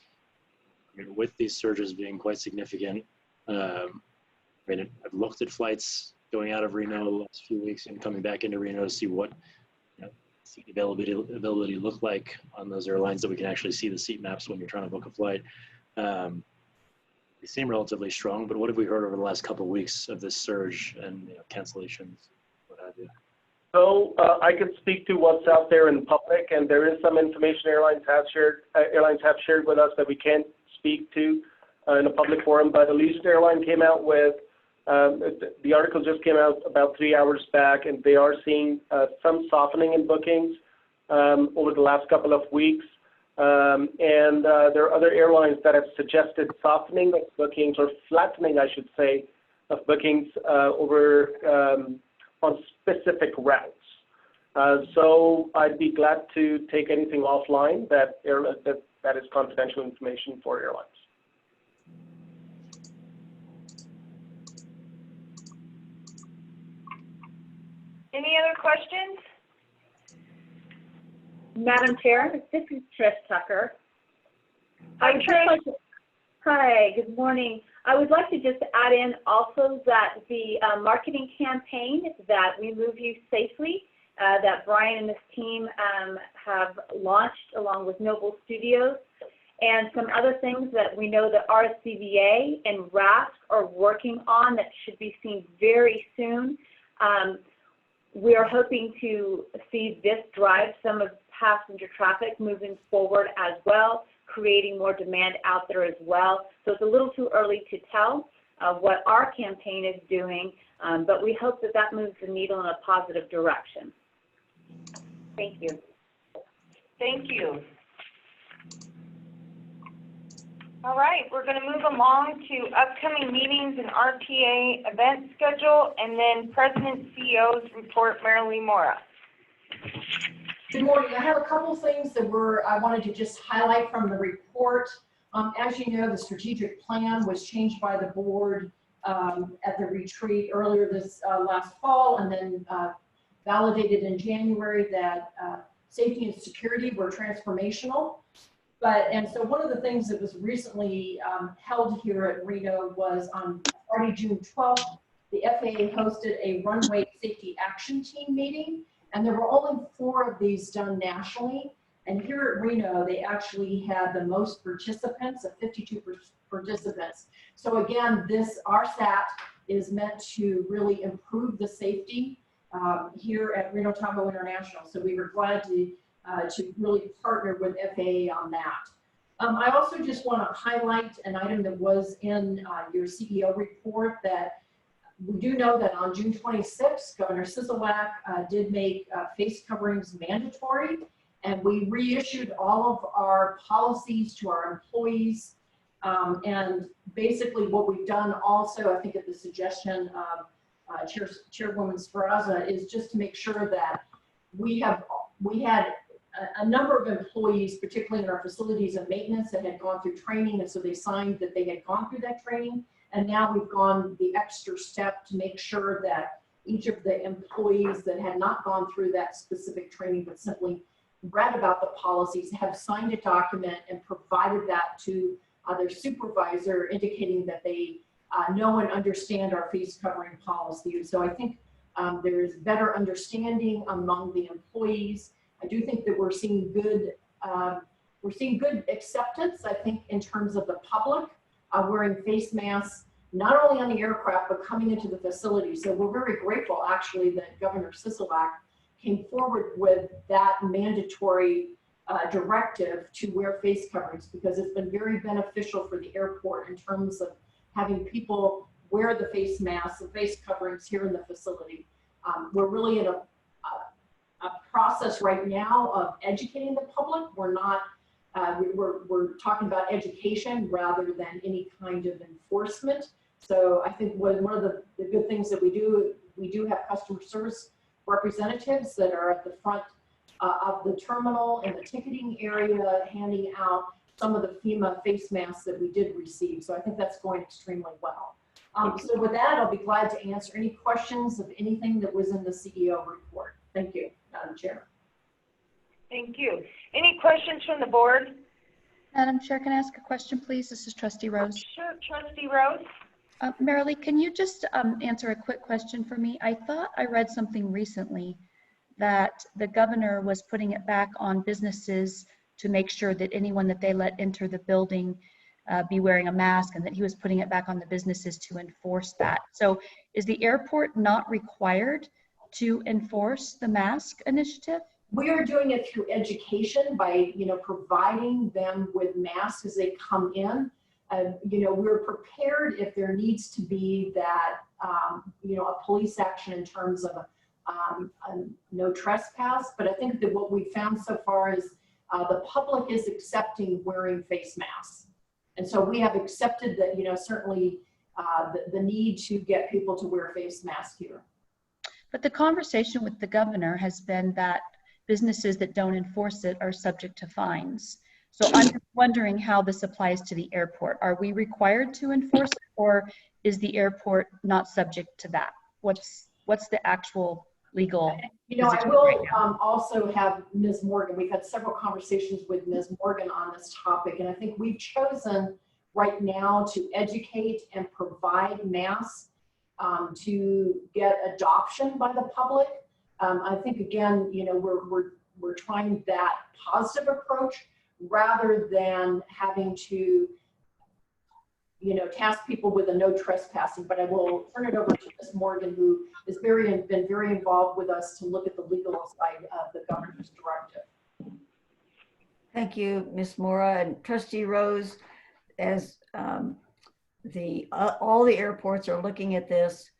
I mean, with these surges being quite significant, I mean, I've looked at flights going out of Reno the last few weeks and coming back into Reno to see what seat availability look like on those airlines that we can actually see the seat maps when you're trying to book a flight. They seem relatively strong, but what have we heard over the last couple of weeks of this surge and cancellations, what have you? So I can speak to what's out there in public, and there is some information airlines have shared with us that we can't speak to in a public forum. But Allegiant Airline came out with the article just came out about 3 hours back, and they are seeing some softening in bookings over the last couple of weeks. And there are other airlines that have suggested softening of bookings, or flattening, I should say, of bookings over on specific routes. So I'd be glad to take anything offline that is confidential information for airlines. Any other questions? Madam Chair, this is Trish Tucker. Hi, Trish. Hi, good morning. I would like to just add in also that the marketing campaign that We Move You Safely, that Brian and his team have launched along with Noble Studios, and some other things that we know that RCVA and RASC are working on that should be seen very soon. We are hoping to see this drive some of passenger traffic moving forward as well, creating more demand out there as well. So it's a little too early to tell what our campaign is doing, but we hope that that moves the needle in a positive direction. Thank you. Thank you. All right, we're going to move along to upcoming meetings and RTA event schedule, and then President CEO's report, Marilee Mora. Good morning. I have a couple things that I wanted to just highlight from the report. As you know, the strategic plan was changed by the board at the retreat earlier this last fall, and then validated in January that safety and security were transformational. And so one of the things that was recently held here at Reno was on Friday, June 12th, the FAA hosted a runway safety action team meeting, and there were only 4 of these done nationally. And here at Reno, they actually had the most participants, 52 participants. So again, this RSAT is meant to really improve the safety here at Reno Tahoe International. So we were glad to really partner with FAA on that. I also just want to highlight an item that was in your CEO report, that we do know that on June 26th, Governor Sisolak did make face coverings mandatory, and we reissued all of our policies to our employees. And basically what we've done also, I think at the suggestion of Chairwoman Speraza, is just to make sure that we had a number of employees, particularly in our facilities and maintenance, that had gone through training, and so they signed that they had gone through that training. And now we've gone the extra step to make sure that each of the employees that had not gone through that specific training but simply read about the policies have signed a document and provided that to their supervisor, indicating that they know and understand our face covering policy. So I think there is better understanding among the employees. I do think that we're seeing good acceptance, I think, in terms of the public wearing face masks, not only on the aircraft, but coming into the facility. So we're very grateful, actually, that Governor Sisolak came forward with that mandatory directive to wear face coverings, because it's been very beneficial for the airport in terms of having people wear the face masks, the face coverings here in the facility. We're really in a process right now of educating the public. We're not, we're talking about education rather than any kind of enforcement. So I think one of the good things that we do have customer service representatives that are at the front of the terminal and the ticketing area, handing out some of the FEMA face masks that we did receive. So I think that's going extremely well. So with that, I'll be glad to answer any questions of anything that was in the CEO report. Thank you, Madam Chair. Thank you. Any questions from the board? Madam Chair, can I ask a question, please? This is Trustee Rose. Sure, Trustee Rose. Marilee, can you just answer a quick question for me? I thought I read something recently that the governor was putting it back on businesses to make sure that anyone that they let enter the building be wearing a mask, and that he was putting it back on the businesses to enforce that. So is the airport not required to enforce the mask initiative? We are doing it through education by, providing them with masks as they come in. We're prepared if there needs to be that, a police action in terms of no trespass. But I think that what we found so far is the public is accepting wearing face masks. And so we have accepted that, certainly the need to get people to wear face masks here. But the conversation with the governor has been that businesses that don't enforce it are subject to fines. So I'm just wondering how this applies to the airport. Are we required to enforce it, or is the airport not subject to that? What's the actual legal You know, I position will right now. also have Ms. Morgan. We've had several conversations with Ms. Morgan on this topic, and I think we've chosen right now to educate and provide mass to get adoption by the public. I think again, you know, we're trying that positive approach rather than having to, you know, task people with a no trespassing. But I will turn it over to Ms. Morgan, who is been very involved with us to look at the legal side of the governor's directive. Thank you, Ms. Mora. And Trustee Rose, as all the airports are looking at this,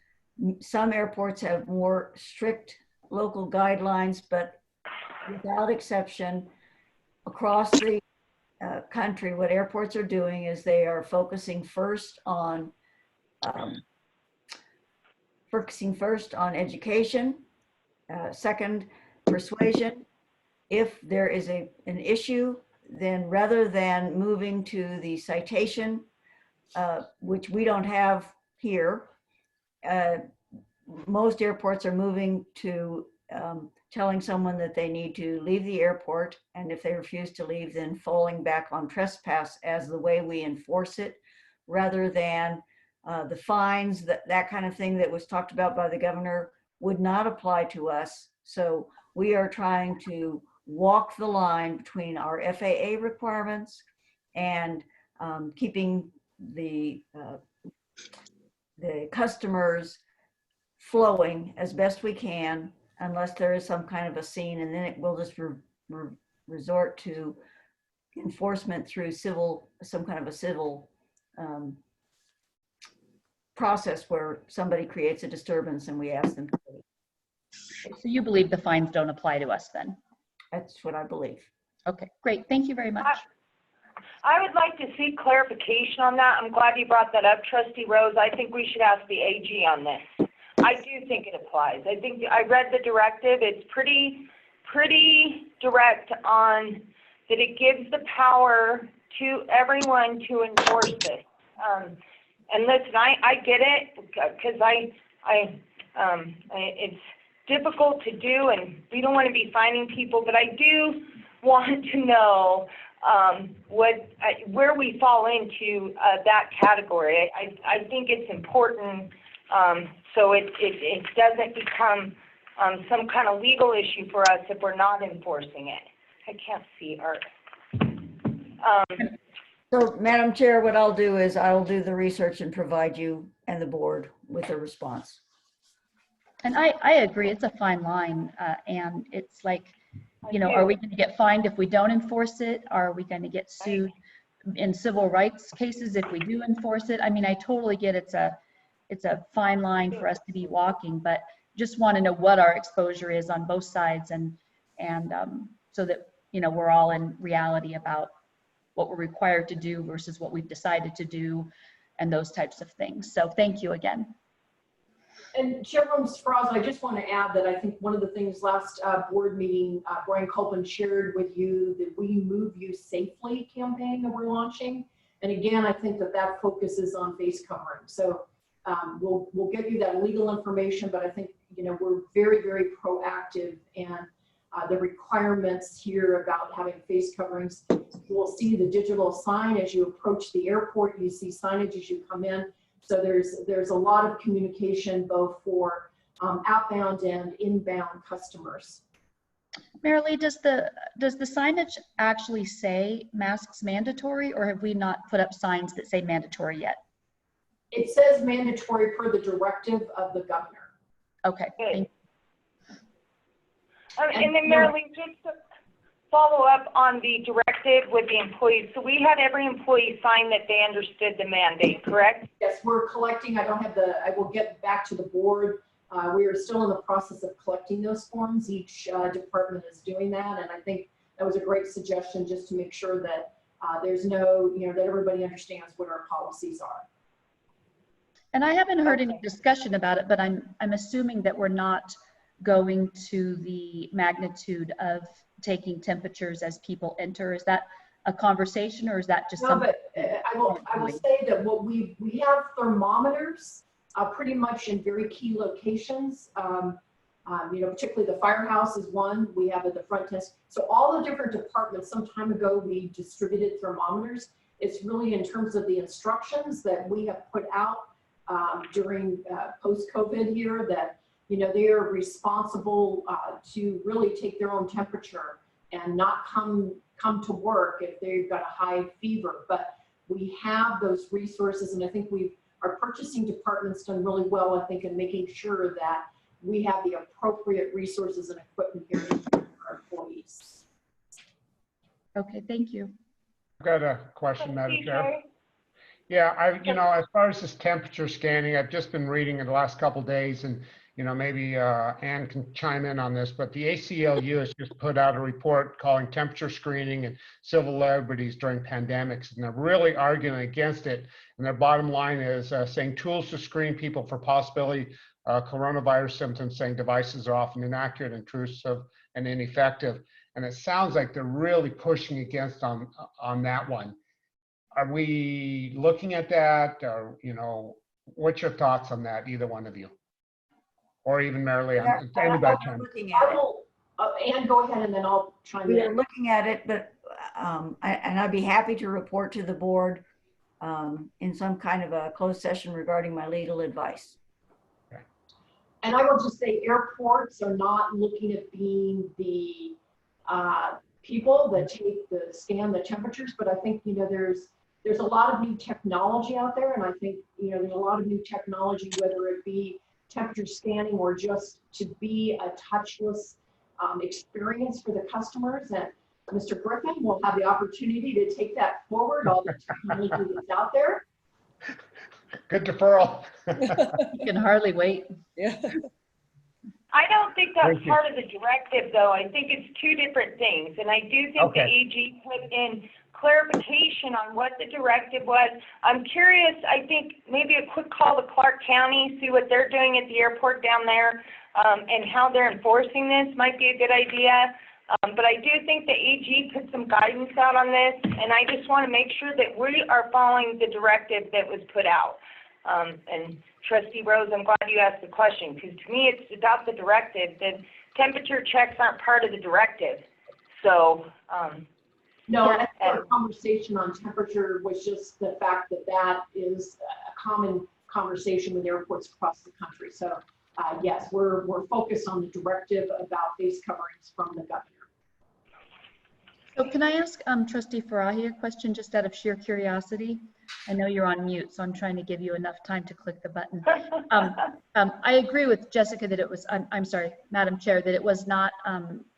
some airports have more strict local guidelines, but without exception, across the country, what airports are doing is they are focusing first on education, second, persuasion. If there is an issue, then rather than moving to the citation, which we don't have here, most airports are moving to telling someone that they need to leave the airport, and if they refuse to leave, then falling back on trespass as the way we enforce it, rather than the fines, that kind of thing that was talked about by the governor would not apply to us. So we are trying to walk the line between our FAA requirements and keeping the customers flowing as best we can, unless there is some kind of a scene, and then it will just resort to enforcement through some kind of a civil process where somebody creates a disturbance and we ask them to leave. So you believe the fines don't apply to us then? That's what I believe. Okay, great. Thank you very much. I would like to see clarification on that. I'm glad you brought that up, Trustee Rose. I think we should ask the AG on this. I do think it applies. I think I read the directive. It's pretty direct on that it gives the power to everyone to enforce this. And listen, I get it because it's difficult to do, and we don't want to be fining people, but I do want to know where we fall into that category. I think it's important so it doesn't become some kind of legal issue for us if we're not enforcing it. I can't see Art. So, Madam Chair, what I'll do is I'll do the research and provide you and the board with a response. And I agree, it's a fine line, and it's like, you know, are we going to get fined if we don't enforce it? Are we going to get sued in civil rights cases if we do enforce it? I mean, I totally get it's a fine line for us to be walking, but just want to know what our exposure is on both sides, and so that, you know, we're all in reality about what we're required to do versus what we've decided to do, and those types of things. So thank you again. And Chairwoman Sprouse, I just want to add that I think one of the things last board meeting, Brian Colpin shared with you, that We Move You Safely campaign that we're launching. And again, I think that focuses on face covering. So we'll get you that legal information, but I think, you know, we're very, very proactive, and the requirements here about having face coverings. You will see the digital sign as you approach the airport. You see signage as you come in. So there's a lot of communication both for outbound and inbound customers. Marilee, does the signage actually say masks mandatory, or have we not put up signs that say mandatory yet? It says mandatory per the directive of the governor. Okay. Thank you. And then Marilee, just to follow up on the directive with the employees. So we had every employee sign that they understood the mandate, correct? Yes, we're collecting. I will get back to the board. We are still in the process of collecting those forms. Each department is doing that. And I think that was a great suggestion, just to make sure that there's no, you know, that everybody understands what our policies are. And I haven't heard any discussion about it, but I'm assuming that we're not going to the magnitude of taking temperatures as people enter. Is that a conversation, or is that just something? But I will say that what we have thermometers pretty much in very key locations. Particularly the firehouse is one. We have at the front desk. So all the different departments, some time ago, we distributed thermometers. It's really in terms of the instructions that we have put out during post-COVID here that, they are responsible to really take their own temperature and not come to work if they've got a high fever. But we have those resources, and I think our purchasing department's done really well, I think, in making sure that we have the appropriate resources and equipment here for our employees. Okay, thank you. I've got a question, Madam Chair. Yeah, as far as this temperature scanning, I've just been reading in the last couple of days, and maybe Ann can chime in on this, but the ACLU has just put out a report calling temperature screening and civil liberties during pandemics, and they're really arguing against it. And their bottom line is saying tools to screen people for possibility coronavirus symptoms, saying devices are often inaccurate, intrusive, and ineffective. And it sounds like they're really pushing against on that one. Are we looking at that, or what's your thoughts on that, either one of you, or even Mary Lee? Anybody can. Ann, go ahead, and then I'll chime in. We are looking at it, but I'd be happy to report to the board in some kind of a closed session regarding my legal advice. And I will just say, airports are not looking at being the people that scan the temperatures, but I think there's a lot of new technology out there, and I think there's a lot of new technology, whether it be temperature scanning or just to be a touchless experience for the customers. And Mr. Griffin will have the opportunity to take that forward, all the technology that's out there. Good deferral. You can hardly wait. Yeah. I don't think that's part of the directive, though. I think it's two different things. And I do think the AG put in clarification on what the directive was. I'm curious, I think maybe a quick call to Clark County, see what they're doing at the airport down there, and how they're enforcing this might be a good idea. But I do think the AG put some guidance out on this, and I just want to make sure that we are following the directive that was put out. And Trustee Rose, I'm glad you asked the question, because to me it's about the directive. The temperature checks aren't part of the directive. So, no, I think our conversation on temperature was just the fact that that is a common conversation with airports across the country. So, yes, we're focused on the directive about face coverings from the governor. So can I ask Trustee Farahi a question just out of sheer curiosity? I know you're on mute, so I'm trying to give you enough time to click the button. I agree with Jessica that it was, I'm sorry, Madam Chair, that it was not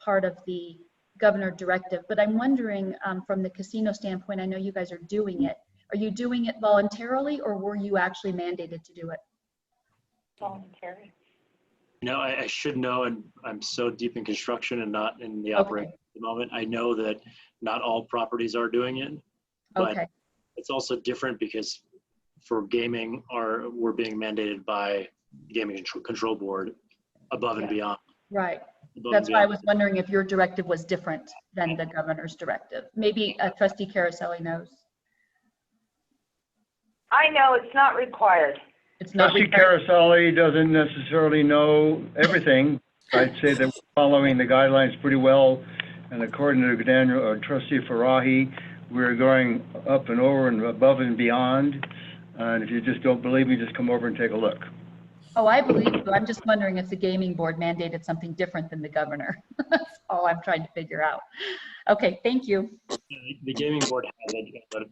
part of the governor directive, but I'm wondering from the casino standpoint, I know you guys are doing it. Are you doing it voluntarily, or were you actually mandated to do it? Voluntary. I should know, and I'm so deep in construction and not in the operation at the moment. I know that not all properties are doing it, but it's also different because for gaming, we're being mandated by the Gaming Control Board above and beyond. Right. That's why I was wondering if your directive was different than the governor's directive. Maybe Trustee Caroselli knows. I know it's not required. It's not Trustee Caroselli doesn't necessarily know everything. I'd say that we're following the guidelines pretty well, and according to Daniel or Trustee Farahi, we're going up and over and above and beyond. And if you just don't believe me, just come over and take a look. Oh, I believe you. I'm just wondering if the gaming board mandated something different than the governor. That's all I'm trying to figure out. Okay, thank you. The gaming board has it, but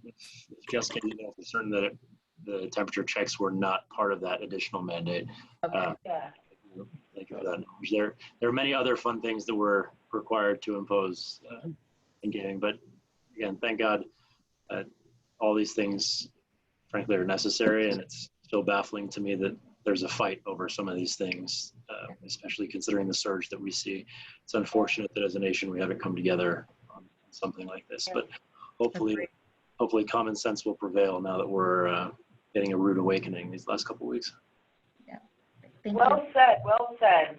Jessica, concerned that the temperature checks were not part of that additional mandate. Thank you for that knowledge. There are many other fun things that were required to impose in gaming, but again, thank God all these things, frankly, are necessary, and it's still baffling to me that there's a fight over some of these things, especially considering the surge that we see. It's unfortunate that as a nation we haven't come together on something like this, but hopefully common sense will prevail now that we're getting a rude awakening these last couple of weeks. Yeah. Well said, well said.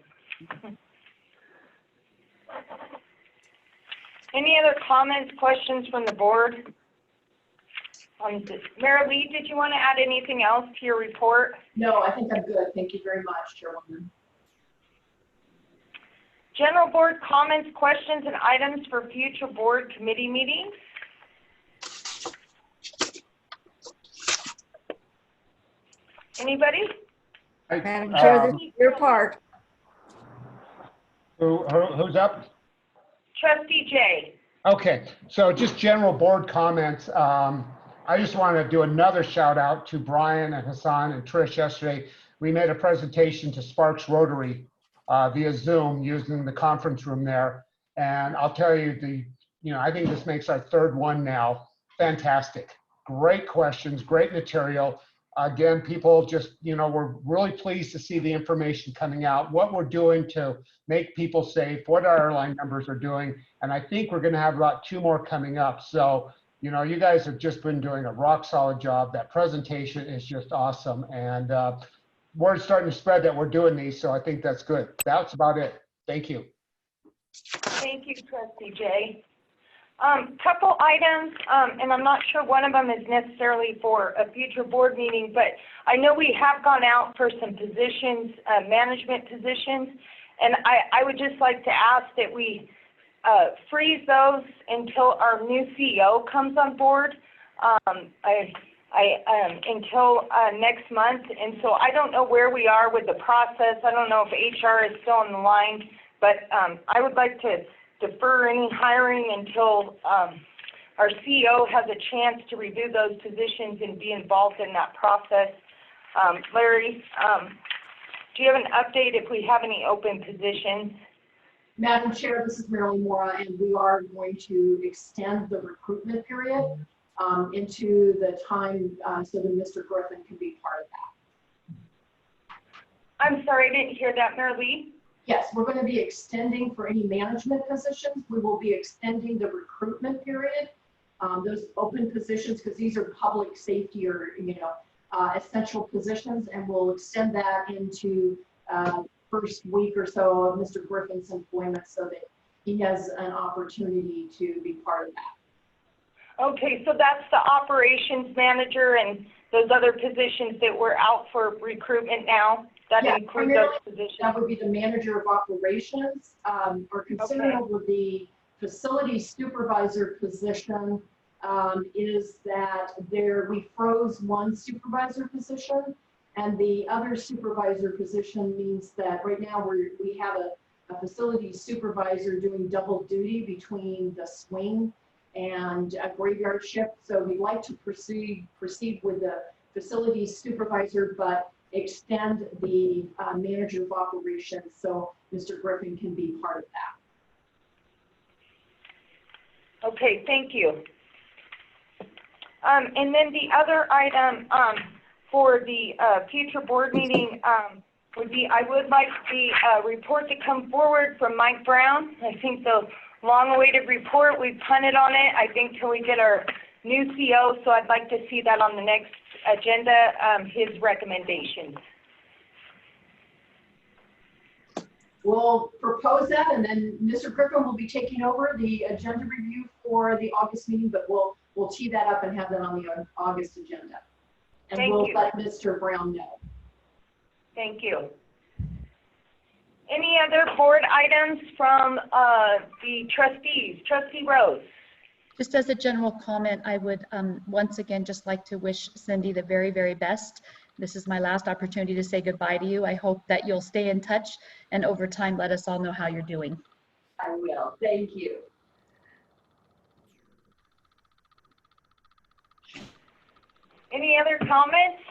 Any other comments, questions from the board? Mary Lee, did you want to add anything else to your report? No, I think I'm good. Thank you very much, Chairwoman. General board comments, questions, and items for future board committee meetings. Anybody? Madam Chair, this is your part. Who's up? Trustee Jay. Okay, so just general board comments. I just want to do another shout out to Brian and Hassan and Trish yesterday. We made a presentation to Sparks Rotary via Zoom using the conference room there. And I'll tell you, I think this makes our third one now. Fantastic. Great questions, great material. Again, people just, we're really pleased to see the information coming out, what we're doing to make people safe, what our airline members are doing. And I think we're going to have about 2 more coming up. So, you guys have just been doing a rock solid job. That presentation is just awesome. And word's starting to spread that we're doing these. So I think that's good. That's about it. Thank you. Thank you, Trustee Jay. Couple items, and I'm not sure one of them is necessarily for a future board meeting, but I know we have gone out for some positions, management positions, and I would just like to ask that we freeze those until our new CEO comes on board, until next month. And so I don't know where we are with the process. I don't know if HR is still on the line, but I would like to defer any hiring until our CEO has a chance to review those positions and be involved in that process. Larry, do you have an update if we have any open positions? Madam Chair, this is Marilyn Mora, and we are going to extend the recruitment period into the time so that Mr. Griffin can be part of that. I'm sorry, I didn't hear that, Marilyn. Yes, we're going to be extending for any management positions. We will be extending the recruitment period, those open positions, because these are public safety or essential positions, and we'll extend that into first week or so of Mr. Griffin's employment so that he has an opportunity to be part of that. Okay, so that's the operations manager and those other positions that we're out for recruitment now? That includes those positions? That would be the manager of operations. Our concern over the facility supervisor position is that we froze one supervisor position, and the other supervisor position means that right now we have a facility supervisor doing double duty between the swing and a graveyard shift. So we'd like to proceed with the facility supervisor, but extend the manager of operations so Mr. Griffin can be part of that. Okay, thank you. And then the other item for the future board meeting would be, I would like the report to come forward from Mike Brown. I think the long-awaited report, we punted on it, I think, till we get our new CO, so I'd like to see that on the next agenda, his recommendations. We'll propose that, and then Mr. Griffin will be taking over the agenda review for the August meeting, but we'll tee that up and have that on the August agenda. And we'll let Mr. Brown know. Thank you. Any other board items from the trustees? Trustee Rose. Just as a general comment, I would once again just like to wish Cindy the very, very best. This is my last opportunity to say goodbye to you. I hope that you'll stay in touch and over time let us all know how you're doing. I will. Thank you. Any other comments?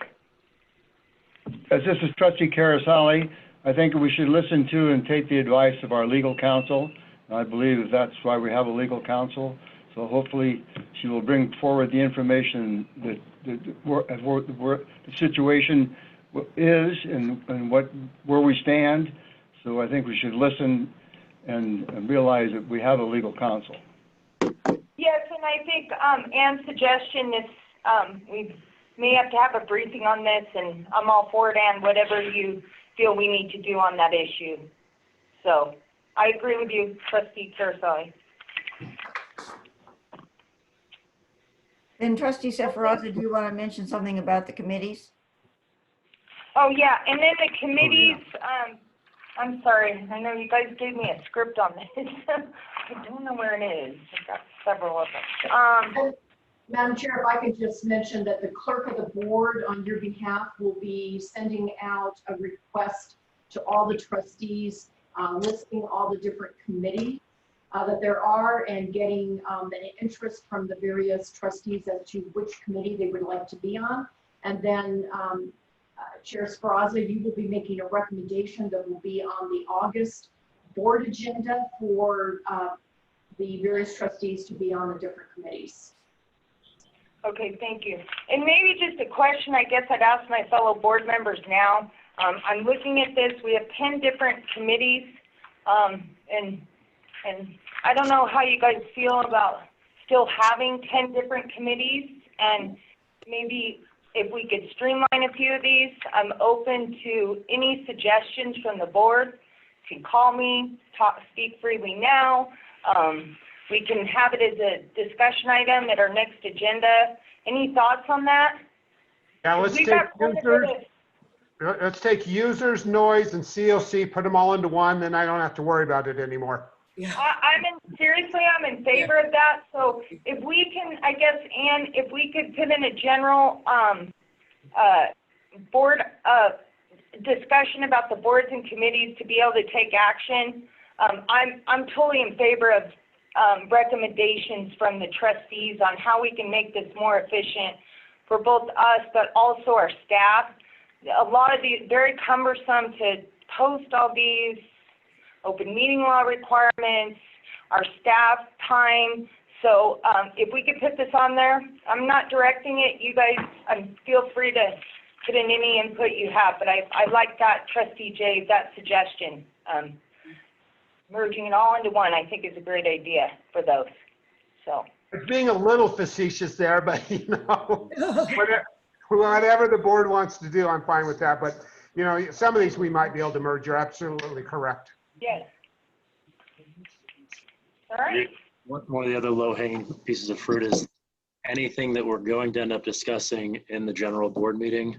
As this is Trustee Carasali, I think we should listen to and take the advice of our legal counsel. I believe that's why we have a legal counsel. So hopefully she will bring forward the information that the situation is and where we stand. So I think we should listen and realize that we have a legal counsel. Yes, and I think Ann's suggestion is we may have to have a briefing on this, and I'm all for it, Ann, whatever you feel we need to do on that issue. So I agree with you, Trustee Carasali. Then Trustee Seferoza, do you want to mention something about the committees? Oh, yeah, and then the committees, I'm sorry. I know you guys gave me a script on this. I don't know where it is. I've got several of them. Madam Chair, if I could just mention that the clerk of the board on your behalf will be sending out a request to all the trustees, listing all the different committees that there are and getting the interest from the various trustees as to which committee they would like to be on. And then Chair Speraza, you will be making a recommendation that will be on the August board agenda for the various trustees to be on the different committees. Okay, thank you. And maybe just a question I guess I'd ask my fellow board members now. I'm looking at this. We have 10 different committees, and I don't know how you guys feel about still having 10 different committees, and maybe if we could streamline a few of these. I'm open to any suggestions from the board. You can call me, speak freely now. We can have it as a discussion item at our next agenda. Any thoughts on that? Yeah, let's take users, noise, and COC, put them all into one, then I don't have to worry about it anymore. Yeah. Seriously, I'm in favor of that. So if we can, I guess, Ann, if we could put in a general board discussion about the boards and committees to be able to take action. I'm totally in favor of recommendations from the trustees on how we can make this more efficient for both us, but also our staff. A lot of these, very cumbersome to post all these open meeting law requirements, our staff time. So if we could put this on there, I'm not directing it. You guys, feel free to put in any input you have, but I like that, Trustee Jay, that suggestion. Merging it all into one, I think, is a great idea for those. So Being a little facetious there, but you know, whatever the board wants to do, I'm fine with that. But you know, some of these we might be able to merge. You're absolutely correct. yes. All right. One of the other low-hanging pieces of fruit is anything that we're going to end up discussing in the general board meeting.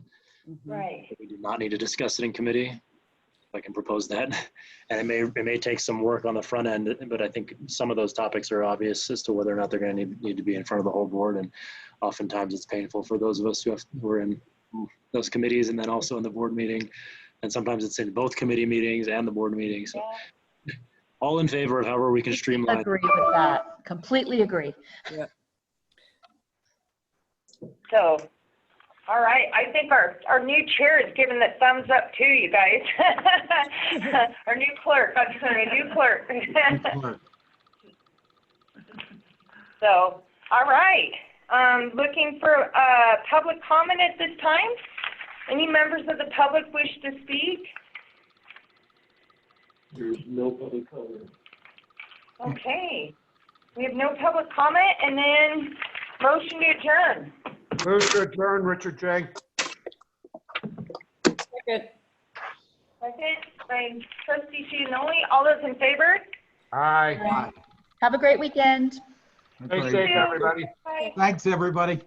Right. We do not need to discuss it in committee. If I can propose that. And it may take some work on the front end, but I think some of those topics are obvious as to whether or not they're going to need to be in front of the whole board. And oftentimes it's painful for those of us who are in those committees and then also in the board meeting. And sometimes it's in both committee meetings and the board meeting. So all in favor of however we can streamline. Agree with that. Completely agree. Yeah. So, all right. I think our new chair is giving the thumbs up too, you guys. Our new clerk. I'm sorry, new clerk. So, all right. Looking for public comment at this time. Any members of the public wish to speak? There's no public comment. Okay. We have no public comment, and then motion to adjourn. Move to adjourn, Richard J. Second. Second by Trustee Giannoli. All those in favor? Aye. Have a great weekend. Stay safe, everybody. Bye. Thanks, everybody.